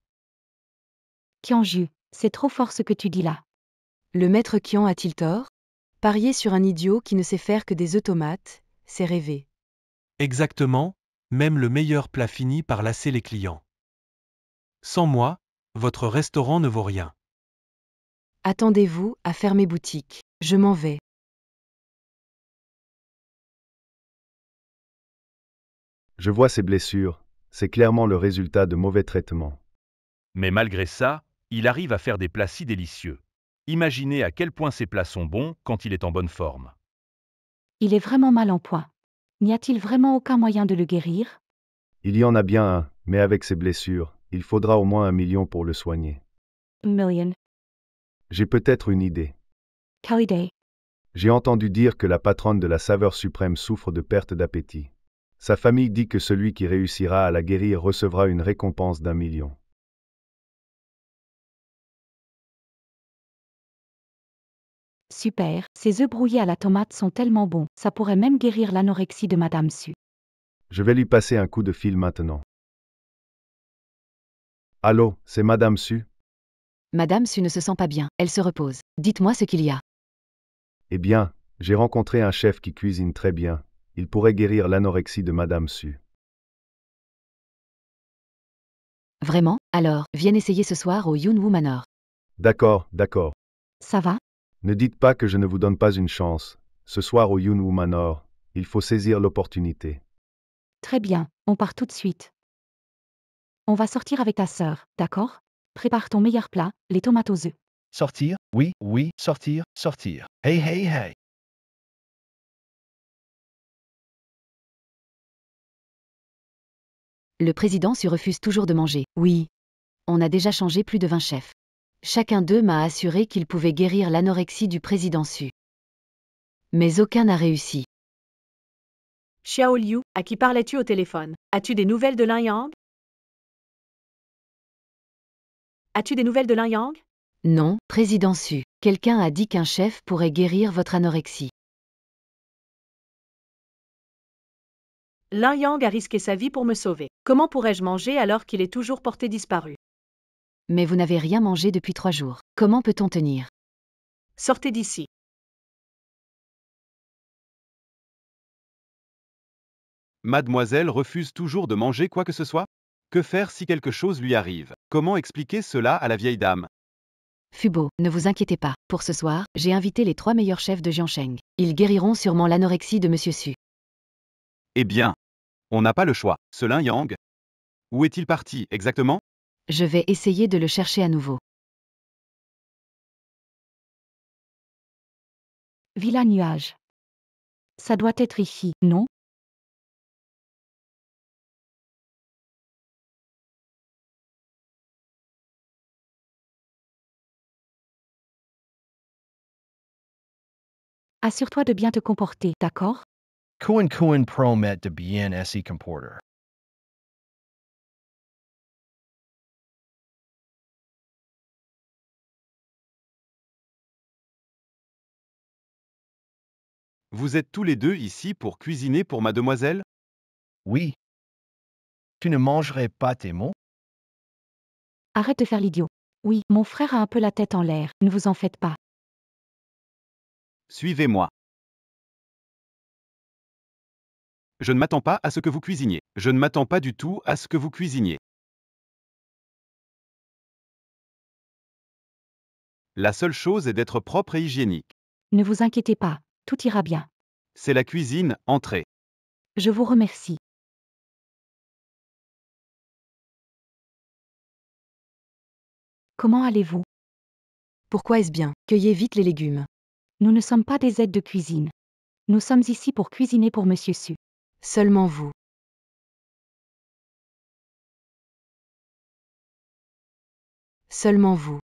Kianju, c'est trop fort ce que tu dis là. Le maître Kian a-t-il tort? Parier sur un idiot qui ne sait faire que des œufs tomates, c'est rêver. Exactement, même le meilleur plat finit par lasser les clients. Sans moi, votre restaurant ne vaut rien. Attendez-vous à fermer boutique. Je m'en vais. Je vois ses blessures. C'est clairement le résultat de mauvais traitements. Mais malgré ça, il arrive à faire des plats si délicieux. Imaginez à quel point ces plats sont bons quand il est en bonne forme. Il est vraiment mal en point. N'y a-t-il vraiment aucun moyen de le guérir? Il y en a bien un, mais avec ses blessures, il faudra au moins 1 million pour le soigner. Million. J'ai peut-être une idée. Quelle idée? J'ai entendu dire que la patronne de la saveur suprême souffre de perte d'appétit. Sa famille dit que celui qui réussira à la guérir recevra une récompense d'1 million. Super, ces œufs brouillés à la tomate sont tellement bons, ça pourrait même guérir l'anorexie de Madame Su. Je vais lui passer un coup de fil maintenant. Allô, c'est Madame Su? Madame Su ne se sent pas bien, elle se repose. Dites-moi ce qu'il y a. Eh bien, j'ai rencontré un chef qui cuisine très bien. Il pourrait guérir l'anorexie de Madame Su. Vraiment? Alors, viens essayer ce soir au Yunwu Manor. D'accord, d'accord. Ça va? Ne dites pas que je ne vous donne pas une chance. Ce soir au Yunwu Manor, il faut saisir l'opportunité. Très bien, on part tout de suite. On va sortir avec ta sœur, d'accord? Prépare ton meilleur plat, les tomates aux œufs. Sortir? Oui, oui, sortir, sortir. Hey, hey, hey. Le président Su refuse toujours de manger. Oui. On a déjà changé plus de 20 chefs. Chacun d'eux m'a assuré qu'il pouvait guérir l'anorexie du président Su. Mais aucun n'a réussi. Xiao Liu, à qui parlais-tu au téléphone? As-tu des nouvelles de Lin Yang? As-tu des nouvelles de Lin Yang? Non, président Su. Quelqu'un a dit qu'un chef pourrait guérir votre anorexie. Lin Yang a risqué sa vie pour me sauver. Comment pourrais-je manger alors qu'il est toujours porté disparu? Mais vous n'avez rien mangé depuis 3 jours. Comment peut-on tenir? Sortez d'ici. Mademoiselle refuse toujours de manger quoi que ce soit? Que faire si quelque chose lui arrive? Comment expliquer cela à la vieille dame? Fubo, ne vous inquiétez pas. Pour ce soir, j'ai invité les 3 meilleurs chefs de Jiansheng. Ils guériront sûrement l'anorexie de Monsieur Su. Eh bien, on n'a pas le choix. Ce Lin Yang? Où est-il parti exactement? Je vais essayer de le chercher à nouveau. Villa Nuage. Ça doit être ici, non? Assure-toi de bien te comporter, d'accord? Kuin Kuin promet de bien se comporter. Vous êtes tous les deux ici pour cuisiner pour mademoiselle? Oui. Tu ne mangerais pas tes mots? Arrête de faire l'idiot. Oui, mon frère a un peu la tête en l'air, ne vous en faites pas. Suivez-moi. Je ne m'attends pas à ce que vous cuisiniez. Je ne m'attends pas du tout à ce que vous cuisiniez. La seule chose est d'être propre et hygiénique. Ne vous inquiétez pas, tout ira bien. C'est la cuisine, entrez. Je vous remercie. Comment allez-vous? Pourquoi est-ce bien? Cueillez vite les légumes. Nous ne sommes pas des aides de cuisine. Nous sommes ici pour cuisiner pour Monsieur Su. Seulement vous. Seulement vous.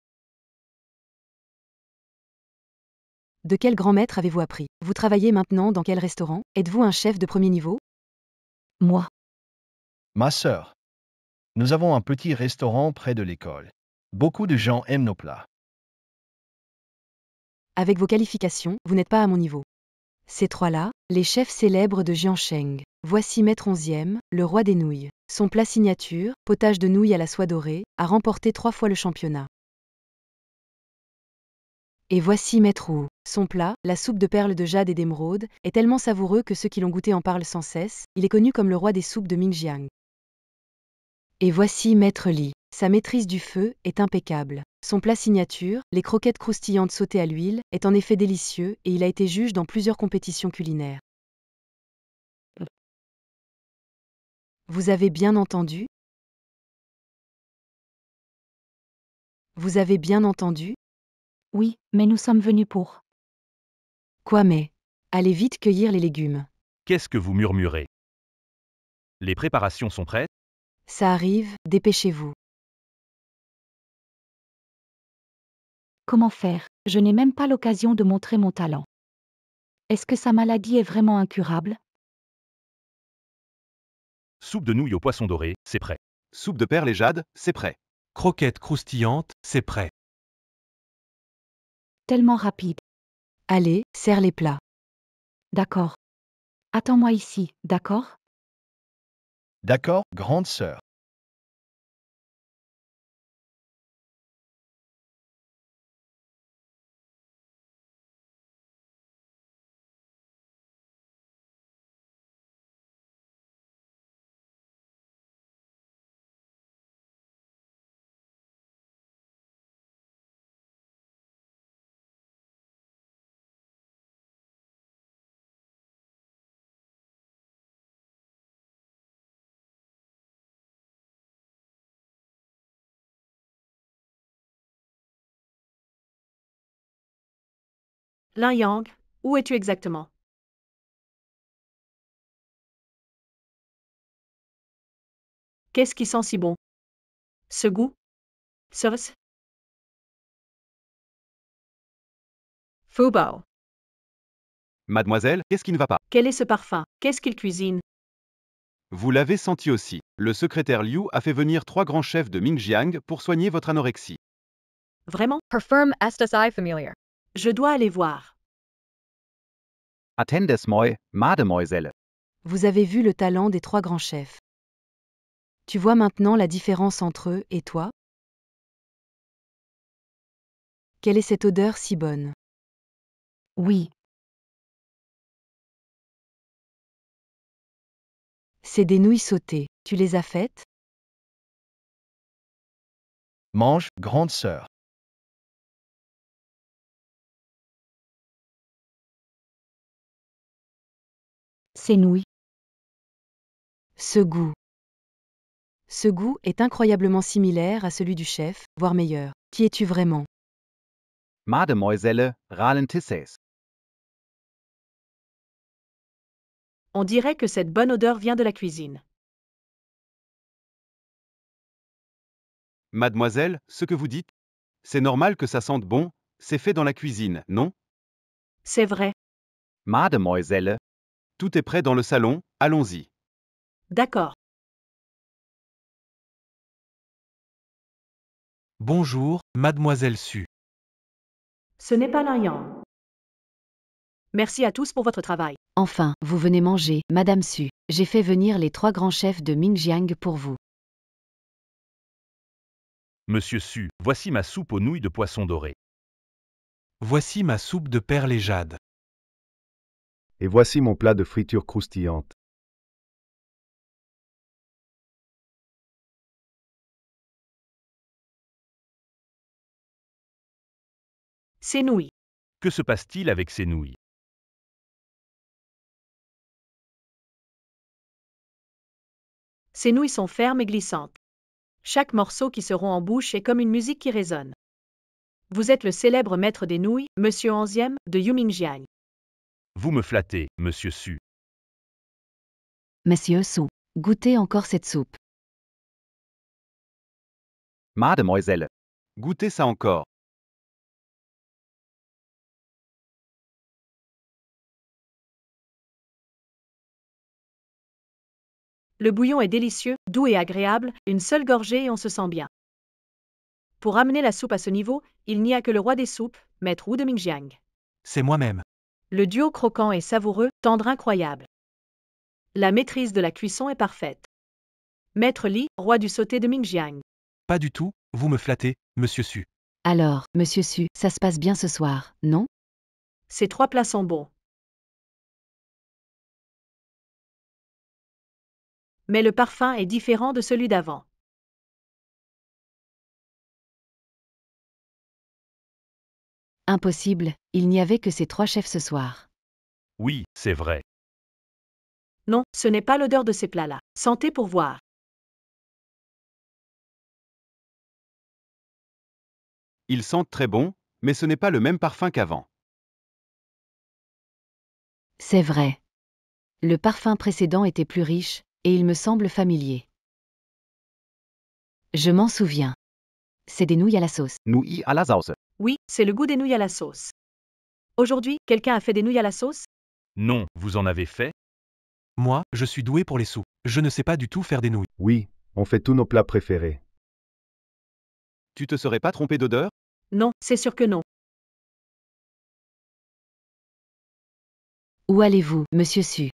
De quel grand maître avez-vous appris? Vous travaillez maintenant dans quel restaurant? Êtes-vous un chef de premier niveau? Moi. Ma sœur. Nous avons un petit restaurant près de l'école. Beaucoup de gens aiment nos plats. Avec vos qualifications, vous n'êtes pas à mon niveau. Ces trois-là, les chefs célèbres de Jiansheng. Voici Maître 11e, le roi des nouilles. Son plat signature, potage de nouilles à la soie dorée, a remporté 3 fois le championnat. Et voici Maître Wu. Son plat, la soupe de perles de jade et d'émeraude, est tellement savoureux que ceux qui l'ont goûté en parlent sans cesse. Il est connu comme le roi des soupes de Mingjiang. Et voici Maître Li. Sa maîtrise du feu est impeccable. Son plat signature, les croquettes croustillantes sautées à l'huile, est en effet délicieux et il a été juge dans plusieurs compétitions culinaires. Vous avez bien entendu? Vous avez bien entendu? Oui, mais nous sommes venus pour. Quoi mais? Allez vite cueillir les légumes. Qu'est-ce que vous murmurez? Les préparations sont prêtes? Ça arrive, dépêchez-vous. Comment faire? Je n'ai même pas l'occasion de montrer mon talent. Est-ce que sa maladie est vraiment incurable? Soupe de nouilles au poisson doré, c'est prêt. Soupe de perles et jade, c'est prêt. Croquettes croustillantes, c'est prêt. Tellement rapide. Allez, serre les plats. D'accord. Attends-moi ici, d'accord? D'accord, grande sœur. Lin Yang, où es-tu exactement? Qu'est-ce qui sent si bon? Ce goût? Sauce? Fubao. Mademoiselle, qu'est-ce qui ne va pas? Quel est ce parfum? Qu'est-ce qu'il cuisine? Vous l'avez senti aussi. Le secrétaire Liu a fait venir 3 grands chefs de Mingjiang pour soigner votre anorexie. Vraiment? Perfirm estas I familiar. Je dois aller voir. Attendes moi, mademoiselle. Vous avez vu le talent des 3 grands chefs. Tu vois maintenant la différence entre eux et toi? Quelle est cette odeur si bonne? Oui. C'est des nouilles sautées. Tu les as faites? Mange, grande sœur. Ces nouilles. Ce goût. Ce goût est incroyablement similaire à celui du chef, voire meilleur. Qui es-tu vraiment? Mademoiselle, ralentisses. On dirait que cette bonne odeur vient de la cuisine. Mademoiselle, ce que vous dites? C'est normal que ça sente bon, c'est fait dans la cuisine, non? C'est vrai. Mademoiselle. Tout est prêt dans le salon, allons-y. D'accord. Bonjour, mademoiselle Su. Ce n'est pas Lin Yang. Merci à tous pour votre travail. Enfin, vous venez manger, Madame Su. J'ai fait venir les 3 grands chefs de Mingjiang pour vous. Monsieur Su, voici ma soupe aux nouilles de poisson doré. Voici ma soupe de perles et jade. Et voici mon plat de friture croustillante. Ces nouilles. Que se passe-t-il avec ces nouilles? Ces nouilles sont fermes et glissantes. Chaque morceau qui se rompt en bouche est comme une musique qui résonne. Vous êtes le célèbre maître des nouilles, Monsieur 11e, de Yumingjiang. Vous me flattez, Monsieur Su. Monsieur Su, goûtez encore cette soupe. Mademoiselle. Goûtez ça encore. Le bouillon est délicieux, doux et agréable, une seule gorgée et on se sent bien. Pour amener la soupe à ce niveau, il n'y a que le roi des soupes, Maître Wu de Mingjiang. C'est moi-même. Le duo croquant et savoureux, tendre incroyable. La maîtrise de la cuisson est parfaite. Maître Li, roi du sauté de Mingjiang. Pas du tout, vous me flattez, Monsieur Su. Alors, Monsieur Su, ça se passe bien ce soir, non? Ces 3 plats sont bons. Mais le parfum est différent de celui d'avant. Impossible, il n'y avait que ces 3 chefs ce soir. Oui, c'est vrai. Non, ce n'est pas l'odeur de ces plats-là. Sentez pour voir. Ils sentent très bon, mais ce n'est pas le même parfum qu'avant. C'est vrai. Le parfum précédent était plus riche, et il me semble familier. Je m'en souviens. C'est des nouilles à la sauce. Nouilles à la sauce. Oui, c'est le goût des nouilles à la sauce. Aujourd'hui, quelqu'un a fait des nouilles à la sauce? Non, vous en avez fait? Moi, je suis doué pour les soupes. Je ne sais pas du tout faire des nouilles. Oui, on fait tous nos plats préférés. Tu te serais pas trompé d'odeur? Non, c'est sûr que non. Où allez-vous, Monsieur Su?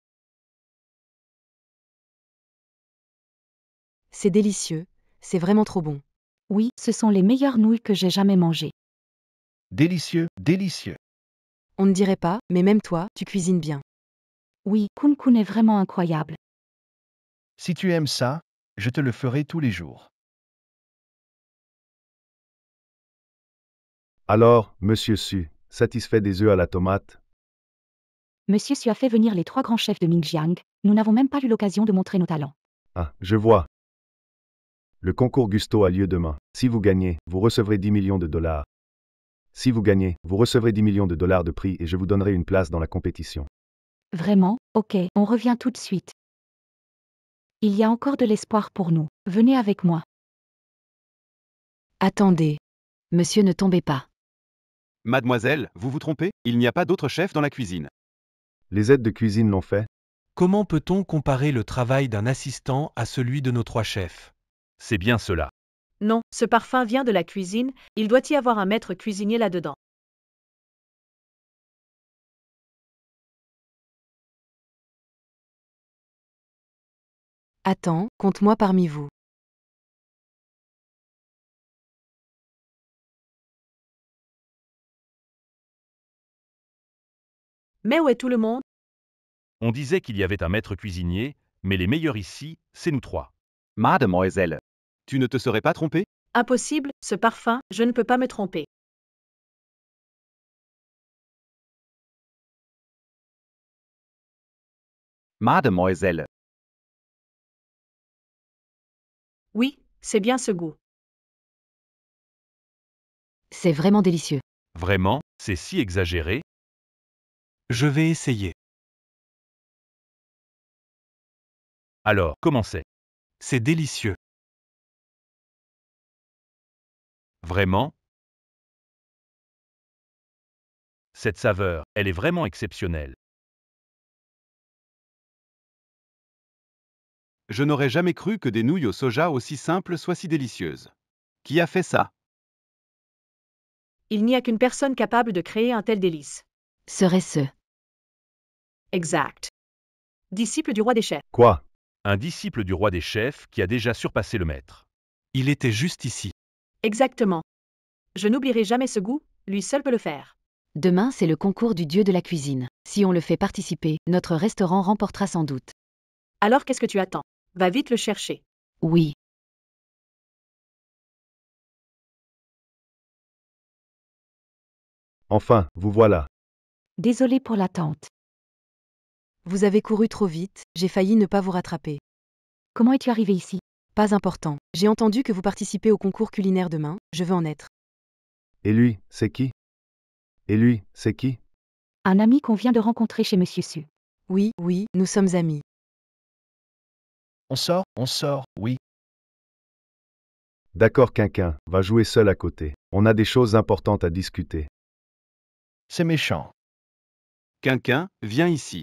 C'est délicieux, c'est vraiment trop bon. Oui, ce sont les meilleures nouilles que j'ai jamais mangées. Délicieux, délicieux. On ne dirait pas, mais même toi, tu cuisines bien. Oui, Kun Kun est vraiment incroyable. Si tu aimes ça, je te le ferai tous les jours. Alors, Monsieur Su, satisfait des œufs à la tomate? Monsieur Su a fait venir les 3 grands chefs de Mingjiang. Nous n'avons même pas eu l'occasion de montrer nos talents. Ah, je vois. Le concours Gusto a lieu demain. Si vous gagnez, vous recevrez 10 millions de dollars. Si vous gagnez, vous recevrez 10 millions de dollars de prix et je vous donnerai une place dans la compétition. Vraiment? Ok, on revient tout de suite. Il y a encore de l'espoir pour nous. Venez avec moi. Attendez. Monsieur, ne tombez pas. Mademoiselle, vous vous trompez, il n'y a pas d'autre chef dans la cuisine. Les aides de cuisine l'ont fait? Comment peut-on comparer le travail d'un assistant à celui de nos 3 chefs? C'est bien cela. Non, ce parfum vient de la cuisine, il doit y avoir un maître cuisinier là-dedans. Attends, compte-moi parmi vous. Mais où est tout le monde? On disait qu'il y avait un maître cuisinier, mais les meilleurs ici, c'est nous 3. Mademoiselle. Tu ne te serais pas trompé? Impossible, ce parfum, je ne peux pas me tromper. Mademoiselle. Oui, c'est bien ce goût. C'est vraiment délicieux. Vraiment, c'est si exagéré. Je vais essayer. Alors, comment c'est? C'est délicieux. Vraiment? Cette saveur, elle est vraiment exceptionnelle. Je n'aurais jamais cru que des nouilles au soja aussi simples soient si délicieuses. Qui a fait ça? Il n'y a qu'une personne capable de créer un tel délice. Serait-ce Exact. Disciple du roi des chefs. Quoi? Un disciple du roi des chefs qui a déjà surpassé le maître. Il était juste ici. Exactement. Je n'oublierai jamais ce goût, lui seul peut le faire. Demain, c'est le concours du dieu de la cuisine. Si on le fait participer, notre restaurant remportera sans doute. Alors qu'est-ce que tu attends? Va vite le chercher. Oui. Enfin, vous voilà. Désolé pour l'attente. Vous avez couru trop vite, j'ai failli ne pas vous rattraper. Comment es-tu arrivé ici? Pas important. J'ai entendu que vous participez au concours culinaire demain, je veux en être. Et lui, c'est qui? Et lui, c'est qui? Un ami qu'on vient de rencontrer chez Monsieur Su. Oui, oui, nous sommes amis. On sort, oui. D'accord, Quinquin, va jouer seul à côté. On a des choses importantes à discuter. C'est méchant. Quinquin, viens ici.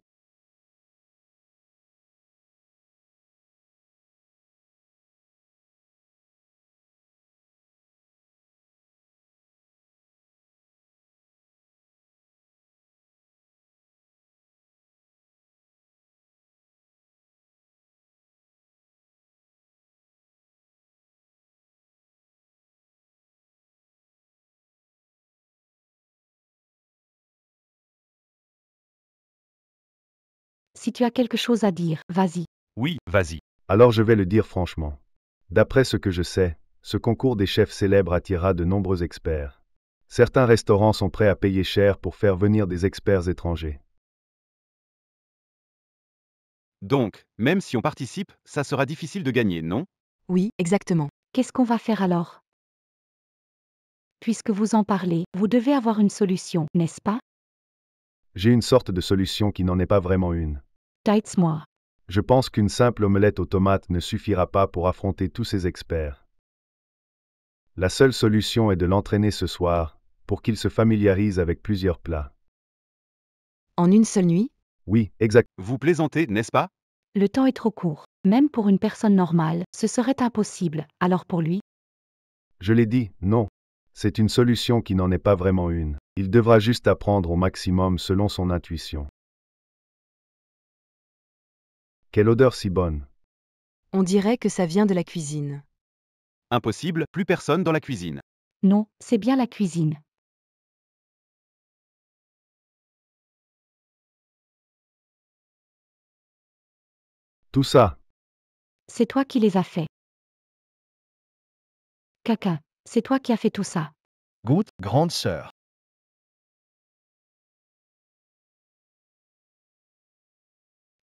Si tu as quelque chose à dire, vas-y. Oui, vas-y. Alors je vais le dire franchement. D'après ce que je sais, ce concours des chefs célèbres attirera de nombreux experts. Certains restaurants sont prêts à payer cher pour faire venir des experts étrangers. Donc, même si on participe, ça sera difficile de gagner, non? Oui, exactement. Qu'est-ce qu'on va faire alors? Puisque vous en parlez, vous devez avoir une solution, n'est-ce pas? J'ai une sorte de solution qui n'en est pas vraiment une. Dites-moi. Je pense qu'une simple omelette aux tomates ne suffira pas pour affronter tous ces experts. La seule solution est de l'entraîner ce soir, pour qu'il se familiarise avec plusieurs plats. En une seule nuit? Oui, exact. Vous plaisantez, n'est-ce pas? Le temps est trop court. Même pour une personne normale, ce serait impossible. Alors pour lui? Je l'ai dit, non. C'est une solution qui n'en est pas vraiment une. Il devra juste apprendre au maximum selon son intuition. Quelle odeur si bonne! On dirait que ça vient de la cuisine. Impossible, plus personne dans la cuisine. Non, c'est bien la cuisine. Tout ça, C'est toi qui les as faits. Caca, c'est toi qui as fait tout ça. Goûte, grande sœur.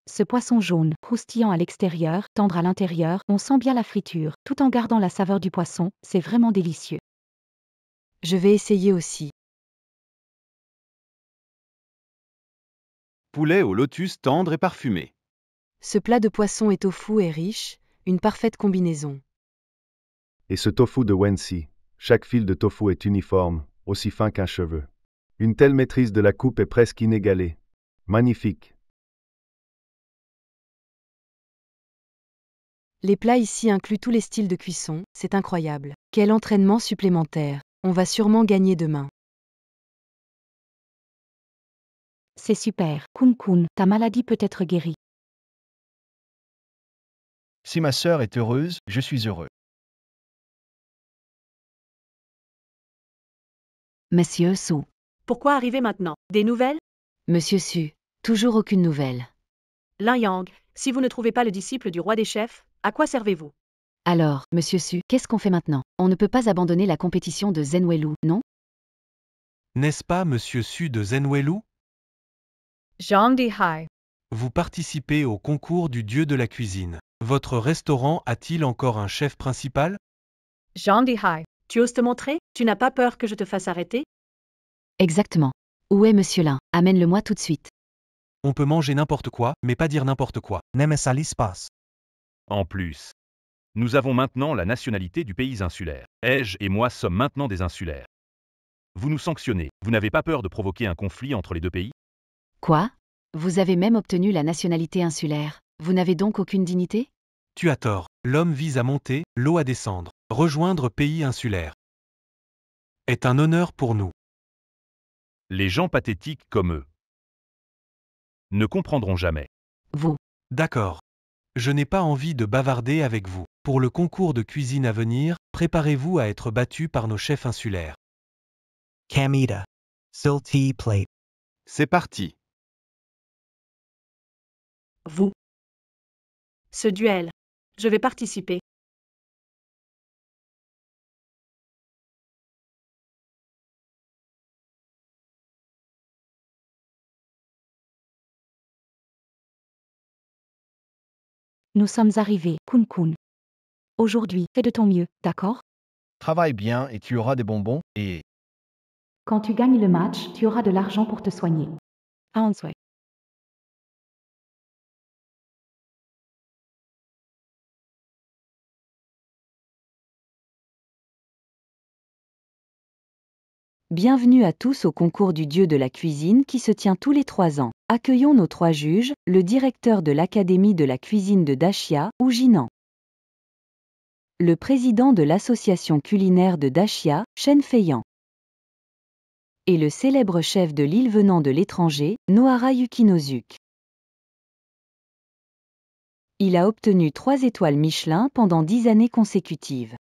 Ce poisson jaune, croustillant à l'extérieur, tendre à l'intérieur, on sent bien la friture, tout en gardant la saveur du poisson, c'est vraiment délicieux. Je vais essayer aussi. Poulet au lotus tendre et parfumé. Ce plat de poisson et tofu est riche, une parfaite combinaison. et ce tofu de Wensi. Chaque fil de tofu est uniforme, aussi fin qu'un cheveu. Une telle maîtrise de la coupe est presque inégalée. Magnifique. Les plats ici incluent tous les styles de cuisson, c'est incroyable. Quel entraînement supplémentaire. On va sûrement gagner demain. C'est super. Kun Kun, ta maladie peut être guérie. Si ma sœur est heureuse, je suis heureux. Monsieur Su. Pourquoi arriver maintenant? Des nouvelles? Monsieur Su. Toujours aucune nouvelle. Lin Yang, si vous ne trouvez pas le disciple du roi des chefs, à quoi servez-vous? Alors, Monsieur Su, qu'est-ce qu'on fait maintenant? On ne peut pas abandonner la compétition de Zenwelu, non? N'est-ce pas Monsieur Su de Zenwelu? Zhang Dihai. Vous participez au concours du dieu de la cuisine. Votre restaurant a-t-il encore un chef principal? Zhang Dihai. Tu oses te montrer? Tu n'as pas peur que je te fasse arrêter? Exactement. Où est Monsieur Lin? Amène-le-moi tout de suite. On peut manger n'importe quoi, mais pas dire n'importe quoi. Nemesalispas. En plus, nous avons maintenant la nationalité du pays insulaire. Ej et moi sommes maintenant des insulaires. Vous nous sanctionnez. Vous n'avez pas peur de provoquer un conflit entre les deux pays? Quoi? Vous avez même obtenu la nationalité insulaire. Vous n'avez donc aucune dignité? Tu as tort. L'homme vise à monter, l'eau à descendre. Rejoindre pays insulaire est un honneur pour nous. Les gens pathétiques comme eux ne comprendront jamais. Vous. D'accord. Je n'ai pas envie de bavarder avec vous. Pour le concours de cuisine à venir, préparez-vous à être battu par nos chefs insulaires. Kamita. Silti plate. C'est parti. Vous. Ce duel. Je vais participer. Nous sommes arrivés, Kun Kun. Aujourd'hui, fais de ton mieux, d'accord? Travaille bien et tu auras des bonbons, et Quand tu gagnes le match, tu auras de l'argent pour te soigner. Answer. Bienvenue à tous au concours du dieu de la cuisine qui se tient tous les 3 ans. Accueillons nos 3 juges, le directeur de l'Académie de la cuisine de Dachia, ou Jinan. Le président de l'association culinaire de Dachia, Shen Feiyan. Et le célèbre chef de l'île venant de l'étranger, Nohara Yukinozuk. Il a obtenu 3 étoiles Michelin pendant 10 années consécutives.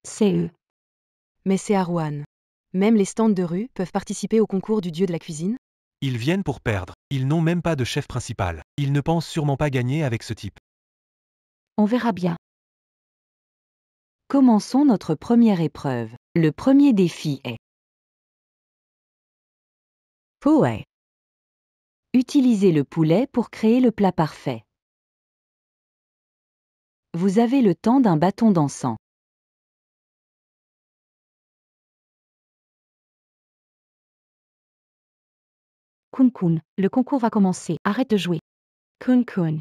C'est eux. Mais c'est Arwan. Même les stands de rue peuvent participer au concours du dieu de la cuisine? Ils viennent pour perdre. Ils n'ont même pas de chef principal. Ils ne pensent sûrement pas gagner avec ce type. On verra bien. Commençons notre première épreuve. Le premier défi est poulet. Utilisez le poulet pour créer le plat parfait. Vous avez le temps d'un bâton d'encens. Kun Kun, le concours va commencer. Arrête de jouer. Kun Kun.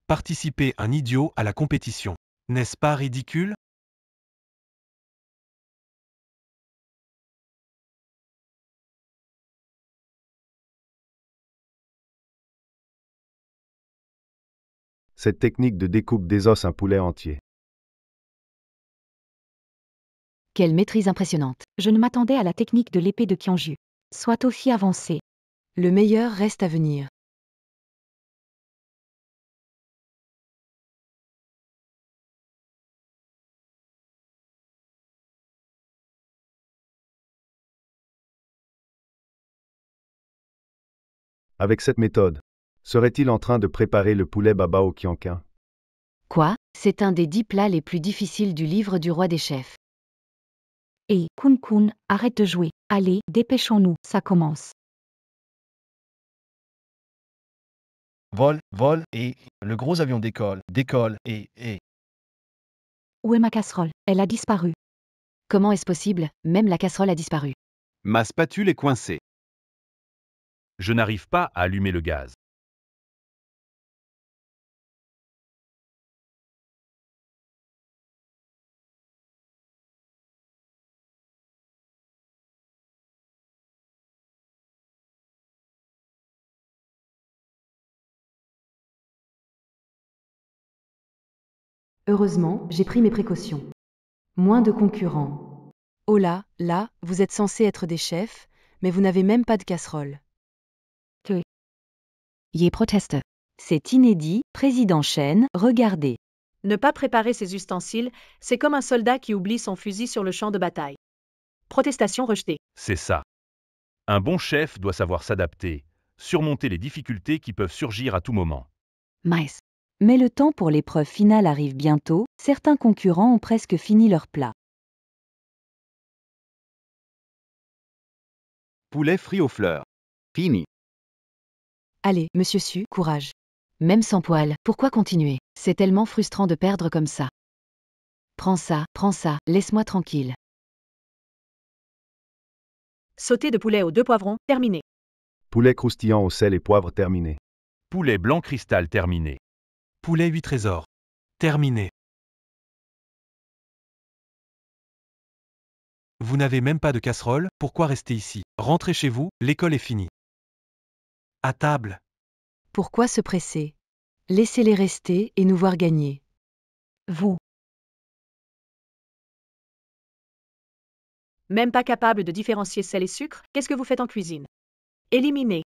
Participer un idiot à la compétition. N'est-ce pas ridicule? Cette technique de découpe désosse un poulet entier. Quelle maîtrise impressionnante. Je ne m'attendais à la technique de l'épée de Kyonju. Sois aussi avancé. Le meilleur reste à venir. Avec cette méthode, serait-il en train de préparer le poulet baba au kiankin? Quoi? C'est un des 10 plats les plus difficiles du livre du roi des chefs. Et, Kun Kun, arrête de jouer. Allez, dépêchons-nous, ça commence. vol, vol, et le gros avion décolle, et... Où est ma casserole? Elle a disparu. Comment est-ce possible? Même la casserole a disparu. Ma spatule est coincée. Je n'arrive pas à allumer le gaz. Heureusement, j'ai pris mes précautions. Moins de concurrents. Oh là, vous êtes censés être des chefs, mais vous n'avez même pas de casserole. Yé proteste. C'est inédit, président Shen, regardez. Ne pas préparer ses ustensiles, c'est comme un soldat qui oublie son fusil sur le champ de bataille. Protestation rejetée. C'est ça. Un bon chef doit savoir s'adapter, surmonter les difficultés qui peuvent surgir à tout moment. Mais. Mais le temps pour l'épreuve finale arrive bientôt, certains concurrents ont presque fini leur plat. Poulet frit aux fleurs. Fini. Allez, monsieur Su, courage. Même sans poil, pourquoi continuer? C'est tellement frustrant de perdre comme ça. Prends ça, laisse-moi tranquille. Sauté de poulet aux 2 poivrons, terminé. Poulet croustillant au sel et poivre terminé. Poulet blanc cristal terminé. Poulet 8 trésors. Terminé. Vous n'avez même pas de casserole, pourquoi rester ici? Rentrez chez vous, l'école est finie. À table. Pourquoi se presser? Laissez-les rester et nous voir gagner. Vous. Même pas capable de différencier sel et sucre, qu'est-ce que vous faites en cuisine? Éliminez.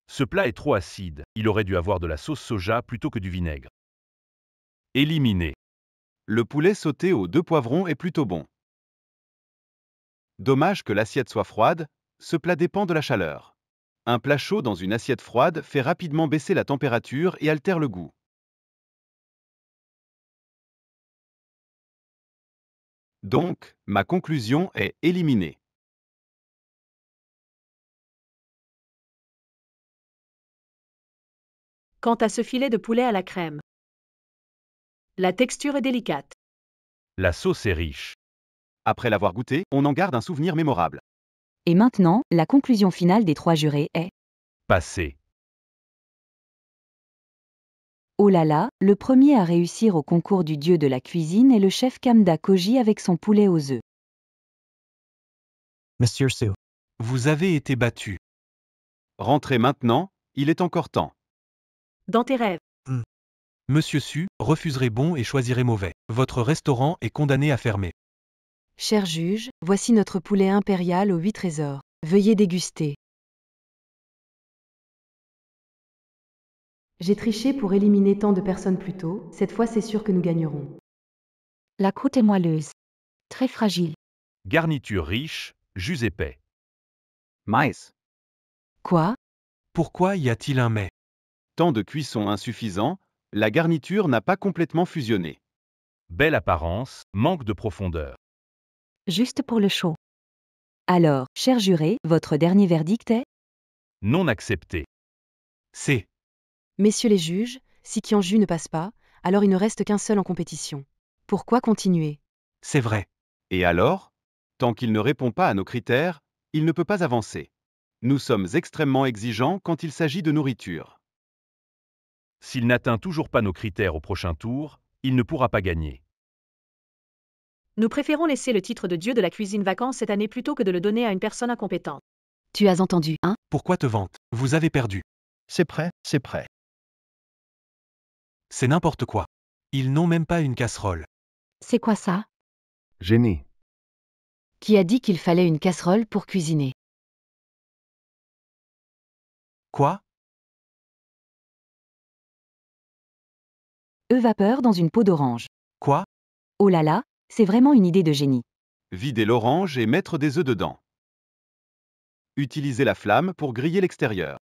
Ce plat est trop acide, il aurait dû avoir de la sauce soja plutôt que du vinaigre. Éliminer. Le poulet sauté aux 2 poivrons est plutôt bon. Dommage que l'assiette soit froide, ce plat dépend de la chaleur. Un plat chaud dans une assiette froide fait rapidement baisser la température et altère le goût. Donc, ma conclusion est éliminer. Quant à ce filet de poulet à la crème, la texture est délicate. La sauce est riche. Après l'avoir goûté, on en garde un souvenir mémorable. Et maintenant, la conclusion finale des 3 jurés est Passé. oh là là, le premier à réussir au concours du dieu de la cuisine est le chef Kamda Koji avec son poulet aux œufs. Monsieur Su. Vous avez été battu. Rentrez maintenant, il est encore temps. Dans tes rêves. Monsieur Su refuserez bon et choisirez mauvais. Votre restaurant est condamné à fermer. Cher juge, voici notre poulet impérial aux 8 trésors. Veuillez déguster. J'ai triché pour éliminer tant de personnes plus tôt, cette fois c'est sûr que nous gagnerons. La croûte est moelleuse. Très fragile. Garniture riche, jus épais. Maïs. Quoi? Pourquoi y a-t-il un mais? Temps de cuisson insuffisant, la garniture n'a pas complètement fusionné. Belle apparence, manque de profondeur. Juste pour le chaud. Alors, cher juré, votre dernier verdict est? Non accepté. C'est. Messieurs les juges, si Kianju ne passe pas, alors il ne reste qu'un seul en compétition. Pourquoi continuer? C'est vrai. Et alors? Tant qu'il ne répond pas à nos critères, il ne peut pas avancer. Nous sommes extrêmement exigeants quand il s'agit de nourriture. S'il n'atteint toujours pas nos critères au prochain tour, il ne pourra pas gagner. Nous préférons laisser le titre de dieu de la cuisine vacant cette année plutôt que de le donner à une personne incompétente. Tu as entendu, hein? Pourquoi te vante? Vous avez perdu. C'est prêt, c'est prêt. C'est n'importe quoi. Ils n'ont même pas une casserole. C'est quoi ça? Gêné. Qui a dit qu'il fallait une casserole pour cuisiner? Quoi? Œufs vapeur dans une peau d'orange. Quoi? Oh là là, c'est vraiment une idée de génie. Vider l'orange et mettre des œufs dedans. Utiliser la flamme pour griller l'extérieur.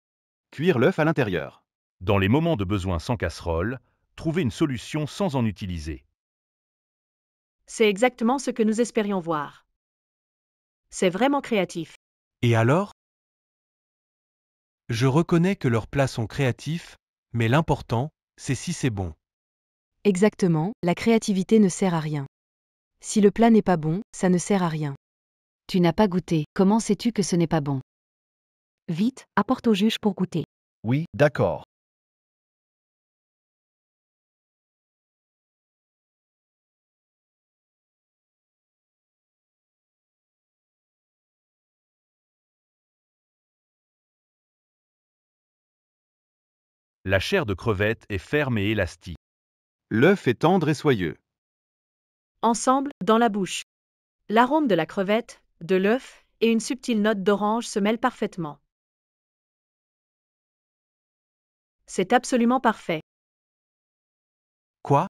Cuire l'œuf à l'intérieur. Dans les moments de besoin sans casserole, trouver une solution sans en utiliser. C'est exactement ce que nous espérions voir. C'est vraiment créatif. Et alors? Je reconnais que leurs plats sont créatifs, mais l'important, c'est si c'est bon. Exactement, la créativité ne sert à rien. Si le plat n'est pas bon, ça ne sert à rien. Tu n'as pas goûté, comment sais-tu que ce n'est pas bon? Vite, apporte au juge pour goûter. Oui, d'accord. La chair de crevette est ferme et élastique. L'œuf est tendre et soyeux. Ensemble, dans la bouche. L'arôme de la crevette, de l'œuf et une subtile note d'orange se mêlent parfaitement. C'est absolument parfait. Quoi?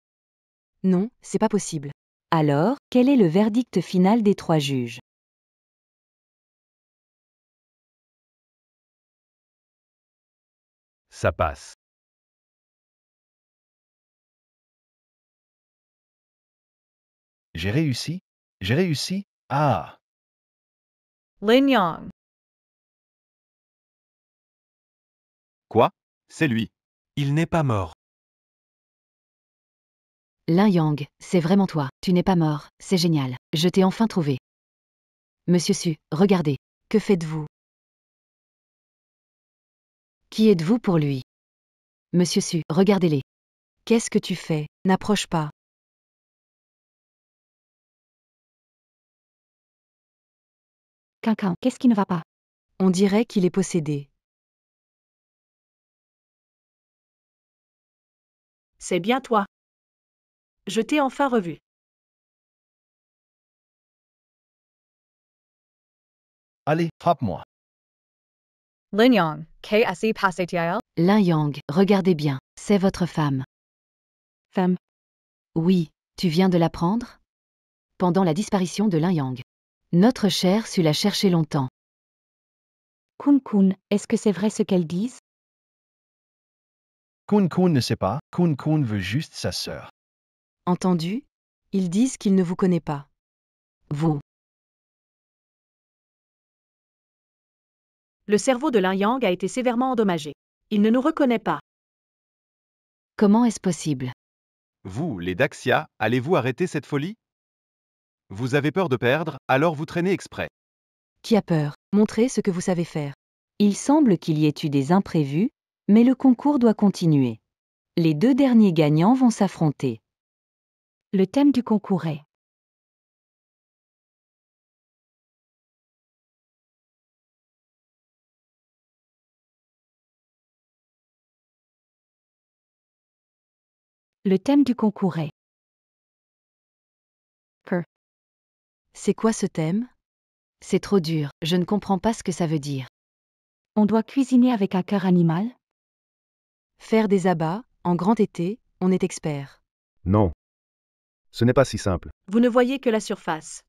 Non, c'est pas possible. Alors, quel est le verdict final des 3 juges? Ça passe. J'ai réussi? J'ai réussi? Ah! Lin Yang. Quoi? C'est lui. Il n'est pas mort. Lin Yang, c'est vraiment toi, tu n'es pas mort, c'est génial, je t'ai enfin trouvé. Monsieur Su, regardez, que faites-vous? Qui êtes-vous pour lui? Monsieur Su, regardez-les. Qu'est-ce que tu fais? N'approche pas. Quinquin, qu'est-ce qui ne va pas? On dirait qu'il est possédé. C'est bien toi. Je t'ai enfin revu. Allez, frappe-moi. Lin Yang, KSE Pasetiel. Lin Yang, regardez bien, c'est votre femme. Femme. Oui, tu viens de l'apprendre? Pendant la disparition de Lin Yang. Notre chère sut la chercher longtemps. Kun, est-ce que c'est vrai ce qu'elles disent? Kun ne sait pas, Kun veut juste sa sœur. Entendu? Ils disent qu'il ne vous connaît pas. Vous. Le cerveau de Lin Yang a été sévèrement endommagé. Il ne nous reconnaît pas. Comment est-ce possible? Vous, les Daxia, allez-vous arrêter cette folie? Vous avez peur de perdre, alors vous traînez exprès. Qui a peur? Montrez ce que vous savez faire. Il semble qu'il y ait eu des imprévus, mais le concours doit continuer. Les 2 derniers gagnants vont s'affronter. Le thème du concours est Le thème du concours est C'est quoi ce thème? C'est trop dur, je ne comprends pas ce que ça veut dire. On doit cuisiner avec un cœur animal? Faire des abats, en grand été, on est expert. Non. Ce n'est pas si simple. Vous ne voyez que la surface.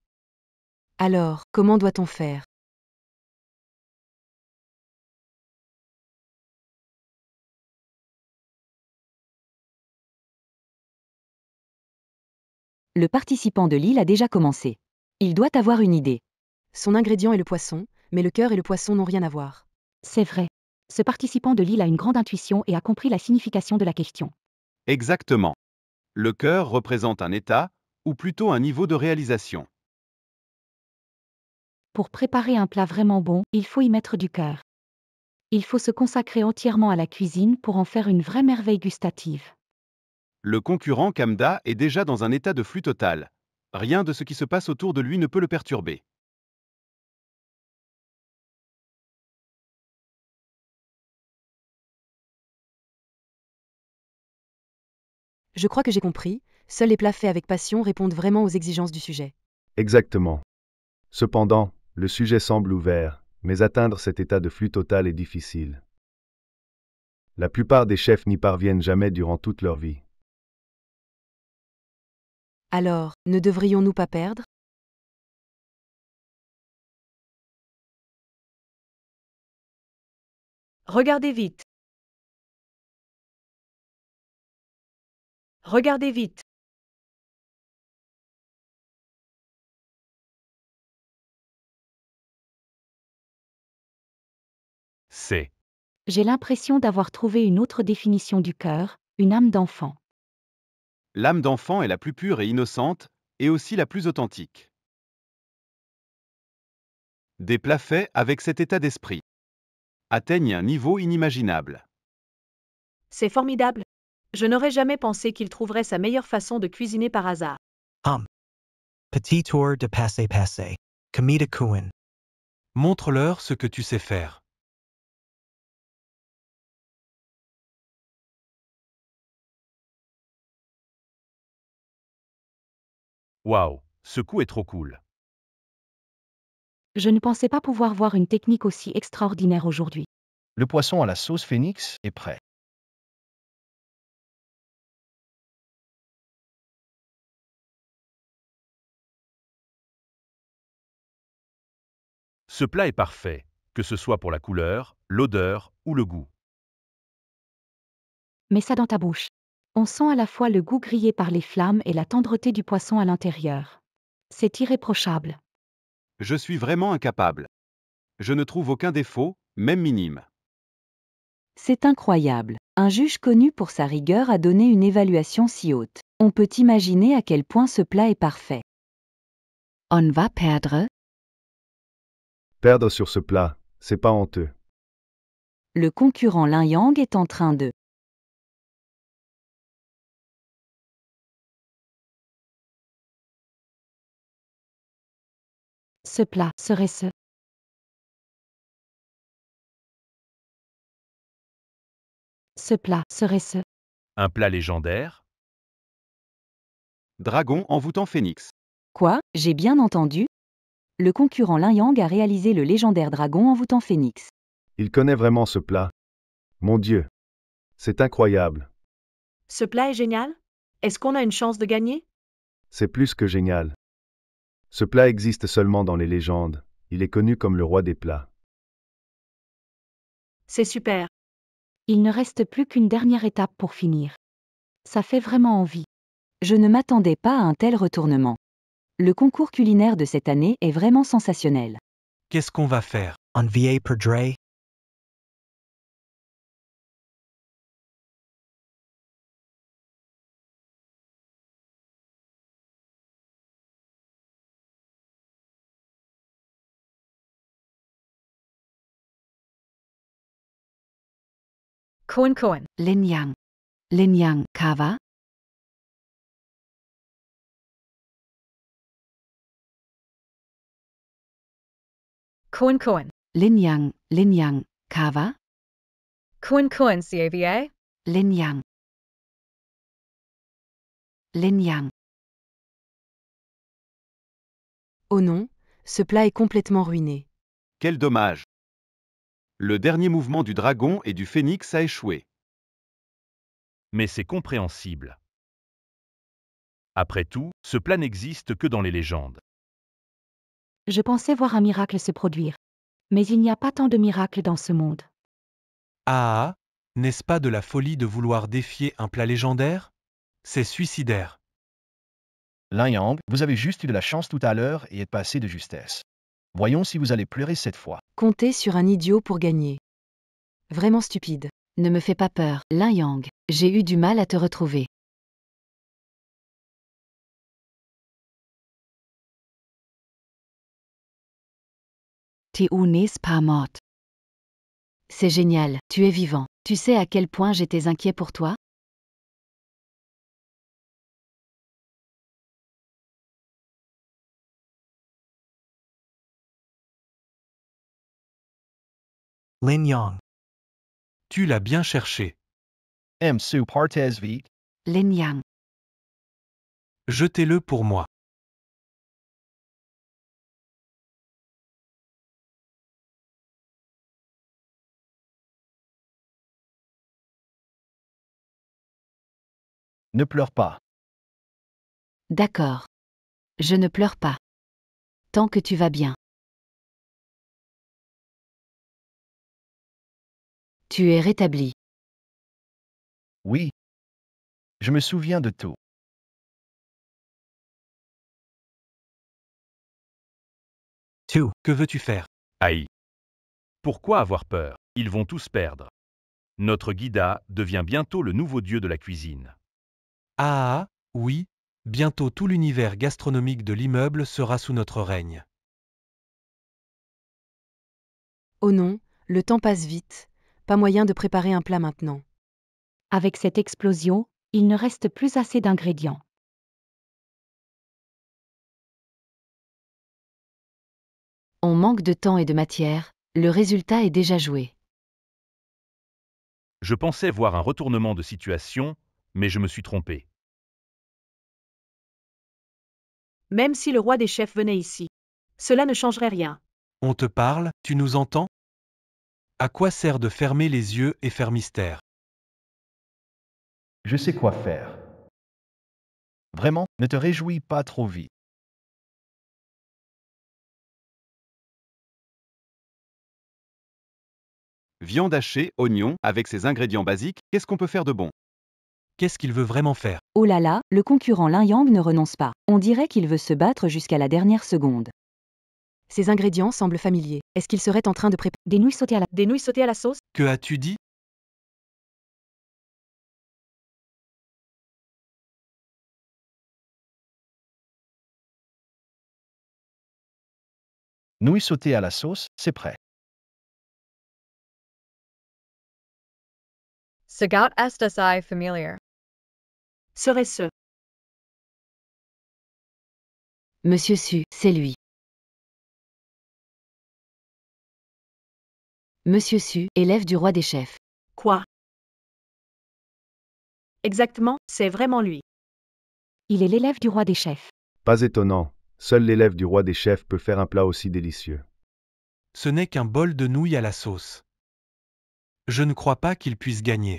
Alors, comment doit-on faire? Le participant de l'île a déjà commencé. Il doit avoir une idée. Son ingrédient est le poisson, mais le cœur et le poisson n'ont rien à voir. C'est vrai. Ce participant de l'île a une grande intuition et a compris la signification de la question. Exactement. Le cœur représente un état, ou plutôt un niveau de réalisation. Pour préparer un plat vraiment bon, il faut y mettre du cœur. Il faut se consacrer entièrement à la cuisine pour en faire une vraie merveille gustative. Le concurrent Kamda est déjà dans un état de flux total. Rien de ce qui se passe autour de lui ne peut le perturber. Je crois que j'ai compris, seuls les plats faits avec passion répondent vraiment aux exigences du sujet. Exactement. Cependant, le sujet semble ouvert, mais atteindre cet état de flux total est difficile. La plupart des chefs n'y parviennent jamais durant toute leur vie. Alors, ne devrions-nous pas perdre? Regardez vite. Regardez vite. C'est. J'ai l'impression d'avoir trouvé une autre définition du cœur, une âme d'enfant. L'âme d'enfant est la plus pure et innocente, et aussi la plus authentique. Des plats faits avec cet état d'esprit atteignent un niveau inimaginable. C'est formidable. Je n'aurais jamais pensé qu'il trouverait sa meilleure façon de cuisiner par hasard. Petit tour de passe. Kamita Kuin. Montre-leur ce que tu sais faire. Waouh, ce coup est trop cool. Je ne pensais pas pouvoir voir une technique aussi extraordinaire aujourd'hui. Le poisson à la sauce phénix est prêt. Ce plat est parfait, que ce soit pour la couleur, l'odeur ou le goût. Mets ça dans ta bouche. On sent à la fois le goût grillé par les flammes et la tendreté du poisson à l'intérieur. C'est irréprochable. Je suis vraiment incapable. Je ne trouve aucun défaut, même minime. C'est incroyable. Un juge connu pour sa rigueur a donné une évaluation si haute. On peut imaginer à quel point ce plat est parfait. On va perdre. Perdre sur ce plat, c'est pas honteux. Le concurrent Lin Yang est en train de. Ce plat serait ce. Ce plat serait ce. Un plat légendaire? Dragon envoûtant phénix. Quoi? J'ai bien entendu? Le concurrent Lin Yang a réalisé le légendaire dragon envoûtant Phénix. Il connaît vraiment ce plat. Mon Dieu. C'est incroyable. Ce plat est génial? Est-ce qu'on a une chance de gagner? C'est plus que génial. Ce plat existe seulement dans les légendes. Il est connu comme le roi des plats. C'est super. Il ne reste plus qu'une dernière étape pour finir. Ça fait vraiment envie. Je ne m'attendais pas à un tel retournement. Le concours culinaire de cette année est vraiment sensationnel. Qu'est-ce qu'on va faire? Envier perdre? Cohen Cohen. Lin Yang. Lin Yang, Kava? Cohen Cohen. Lin Yang, Kava? Cohen Cohen CAVA. Lin Yang. Lin Yang. Oh non, ce plat est complètement ruiné. Quel dommage. Le dernier mouvement du dragon et du phénix a échoué. Mais c'est compréhensible. Après tout, ce plat n'existe que dans les légendes. Je pensais voir un miracle se produire. Mais il n'y a pas tant de miracles dans ce monde. Ah, n'est-ce pas de la folie de vouloir défier un plat légendaire? C'est suicidaire. Lin Yang, vous avez juste eu de la chance tout à l'heure et êtes passé de justesse. Voyons si vous allez pleurer cette fois. Comptez sur un idiot pour gagner. Vraiment stupide. Ne me fais pas peur, Lin Yang. J'ai eu du mal à te retrouver. Tu n'es pas morte. C'est génial, tu es vivant. Tu sais à quel point j'étais inquiet pour toi? Lin Yang. Tu l'as bien cherché. Su partez vite. Lin Yang. Jetez-le pour moi. Ne pleure pas. D'accord. Je ne pleure pas. Tant que tu vas bien. Tu es rétabli. Oui. Je me souviens de tout. Que veux-tu faire? Aïe. Pourquoi avoir peur? Ils vont tous perdre. Notre Guida devient bientôt le nouveau dieu de la cuisine. Ah, oui, bientôt tout l'univers gastronomique de l'immeuble sera sous notre règne. Oh non, le temps passe vite. Pas moyen de préparer un plat maintenant. Avec cette explosion, il ne reste plus assez d'ingrédients. On manque de temps et de matière, le résultat est déjà joué. Je pensais voir un retournement de situation, mais je me suis trompé. Même si le roi des chefs venait ici, cela ne changerait rien. On te parle, tu nous entends? À quoi sert de fermer les yeux et faire mystère? Je sais quoi faire. Vraiment, ne te réjouis pas trop vite. Viande hachée, oignons, avec ces ingrédients basiques, qu'est-ce qu'on peut faire de bon? Qu'est-ce qu'il veut vraiment faire? Oh là là, le concurrent Lin Yang ne renonce pas. On dirait qu'il veut se battre jusqu'à la dernière seconde. Ces ingrédients semblent familiers. Est-ce qu'il serait en train de préparer Des nouilles sautées à la sauce? Que as-tu dit? Nouilles sautées à la sauce, c'est prêt. Sagat SSI familiar. Serait-ce? Monsieur Su, c'est lui. Monsieur Su, élève du roi des chefs. Quoi? Exactement, c'est vraiment lui. Il est l'élève du roi des chefs. Pas étonnant. Seul l'élève du roi des chefs peut faire un plat aussi délicieux. Ce n'est qu'un bol de nouilles à la sauce. Je ne crois pas qu'il puisse gagner.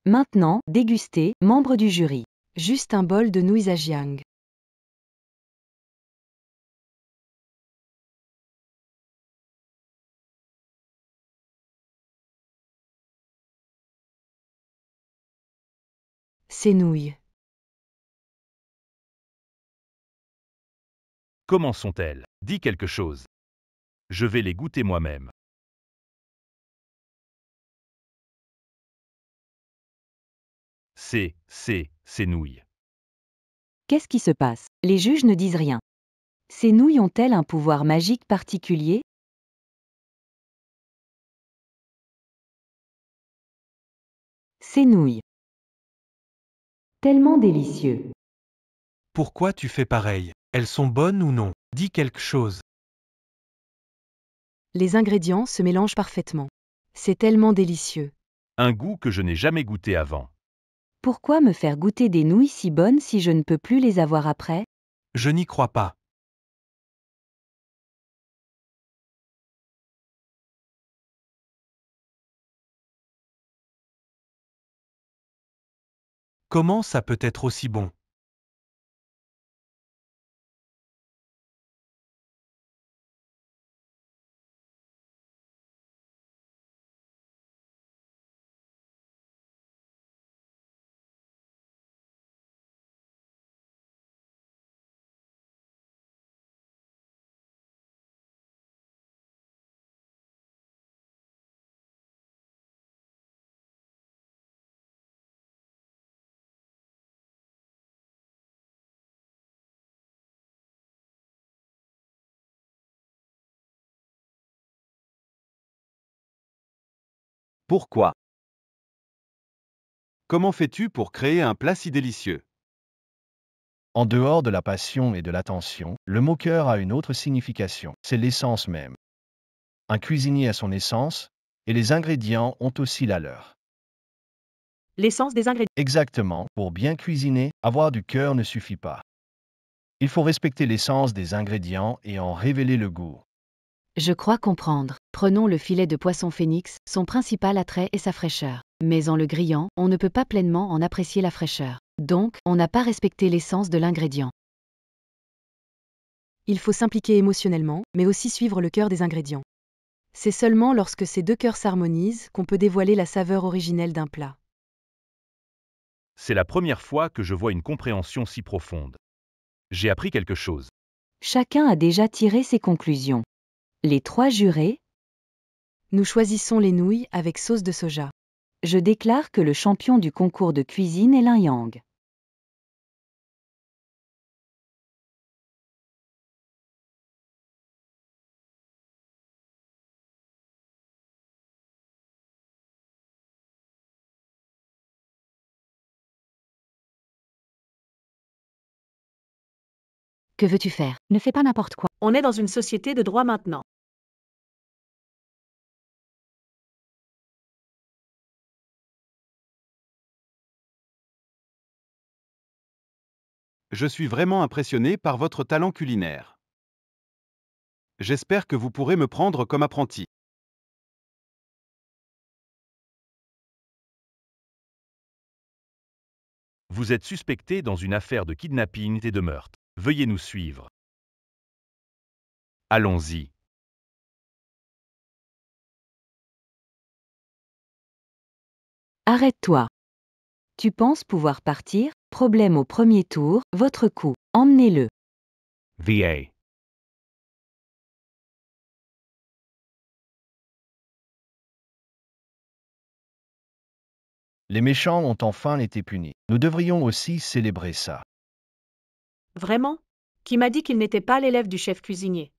Maintenant, dégustez, membre du jury. Juste un bol de nouilles Zhejiang. Ces nouilles. Comment sont-elles? Dis quelque chose. Je vais les goûter moi-même. Ces nouilles. Qu'est-ce qui se passe? Les juges ne disent rien. Ces nouilles ont-elles un pouvoir magique particulier? Ces nouilles. Tellement délicieux. Pourquoi tu fais pareil? Elles sont bonnes ou non? Dis quelque chose. Les ingrédients se mélangent parfaitement. C'est tellement délicieux. Un goût que je n'ai jamais goûté avant. Pourquoi me faire goûter des nouilles si bonnes si je ne peux plus les avoir après? Je n'y crois pas. Comment ça peut être aussi bon? Pourquoi? Comment fais-tu pour créer un plat si délicieux? En dehors de la passion et de l'attention, le mot cœur a une autre signification. C'est l'essence même. Un cuisinier a son essence, et les ingrédients ont aussi la leur. L'essence des ingrédients. Exactement, pour bien cuisiner, avoir du cœur ne suffit pas. Il faut respecter l'essence des ingrédients et en révéler le goût. Je crois comprendre. Prenons le filet de poisson phénix, son principal attrait est sa fraîcheur. Mais en le grillant, on ne peut pas pleinement en apprécier la fraîcheur. Donc, on n'a pas respecté l'essence de l'ingrédient. Il faut s'impliquer émotionnellement, mais aussi suivre le cœur des ingrédients. C'est seulement lorsque ces deux cœurs s'harmonisent qu'on peut dévoiler la saveur originelle d'un plat. C'est la première fois que je vois une compréhension si profonde. J'ai appris quelque chose. Chacun a déjà tiré ses conclusions. Les 3 jurés. Nous choisissons les nouilles avec sauce de soja. Je déclare que le champion du concours de cuisine est Lin Yang. Que veux-tu faire? Ne fais pas n'importe quoi. On est dans une société de droit maintenant. Je suis vraiment impressionné par votre talent culinaire. J'espère que vous pourrez me prendre comme apprenti. Vous êtes suspecté dans une affaire de kidnapping et de meurtre. Veuillez nous suivre. Allons-y. Arrête-toi. Tu penses pouvoir partir? Problème au premier tour, votre coup. Emmenez-le. VA. Les méchants ont enfin été punis. Nous devrions aussi célébrer ça. Vraiment? Qui m'a dit qu'il n'était pas l'élève du chef cuisinier?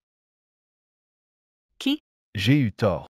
Qui? J'ai eu tort.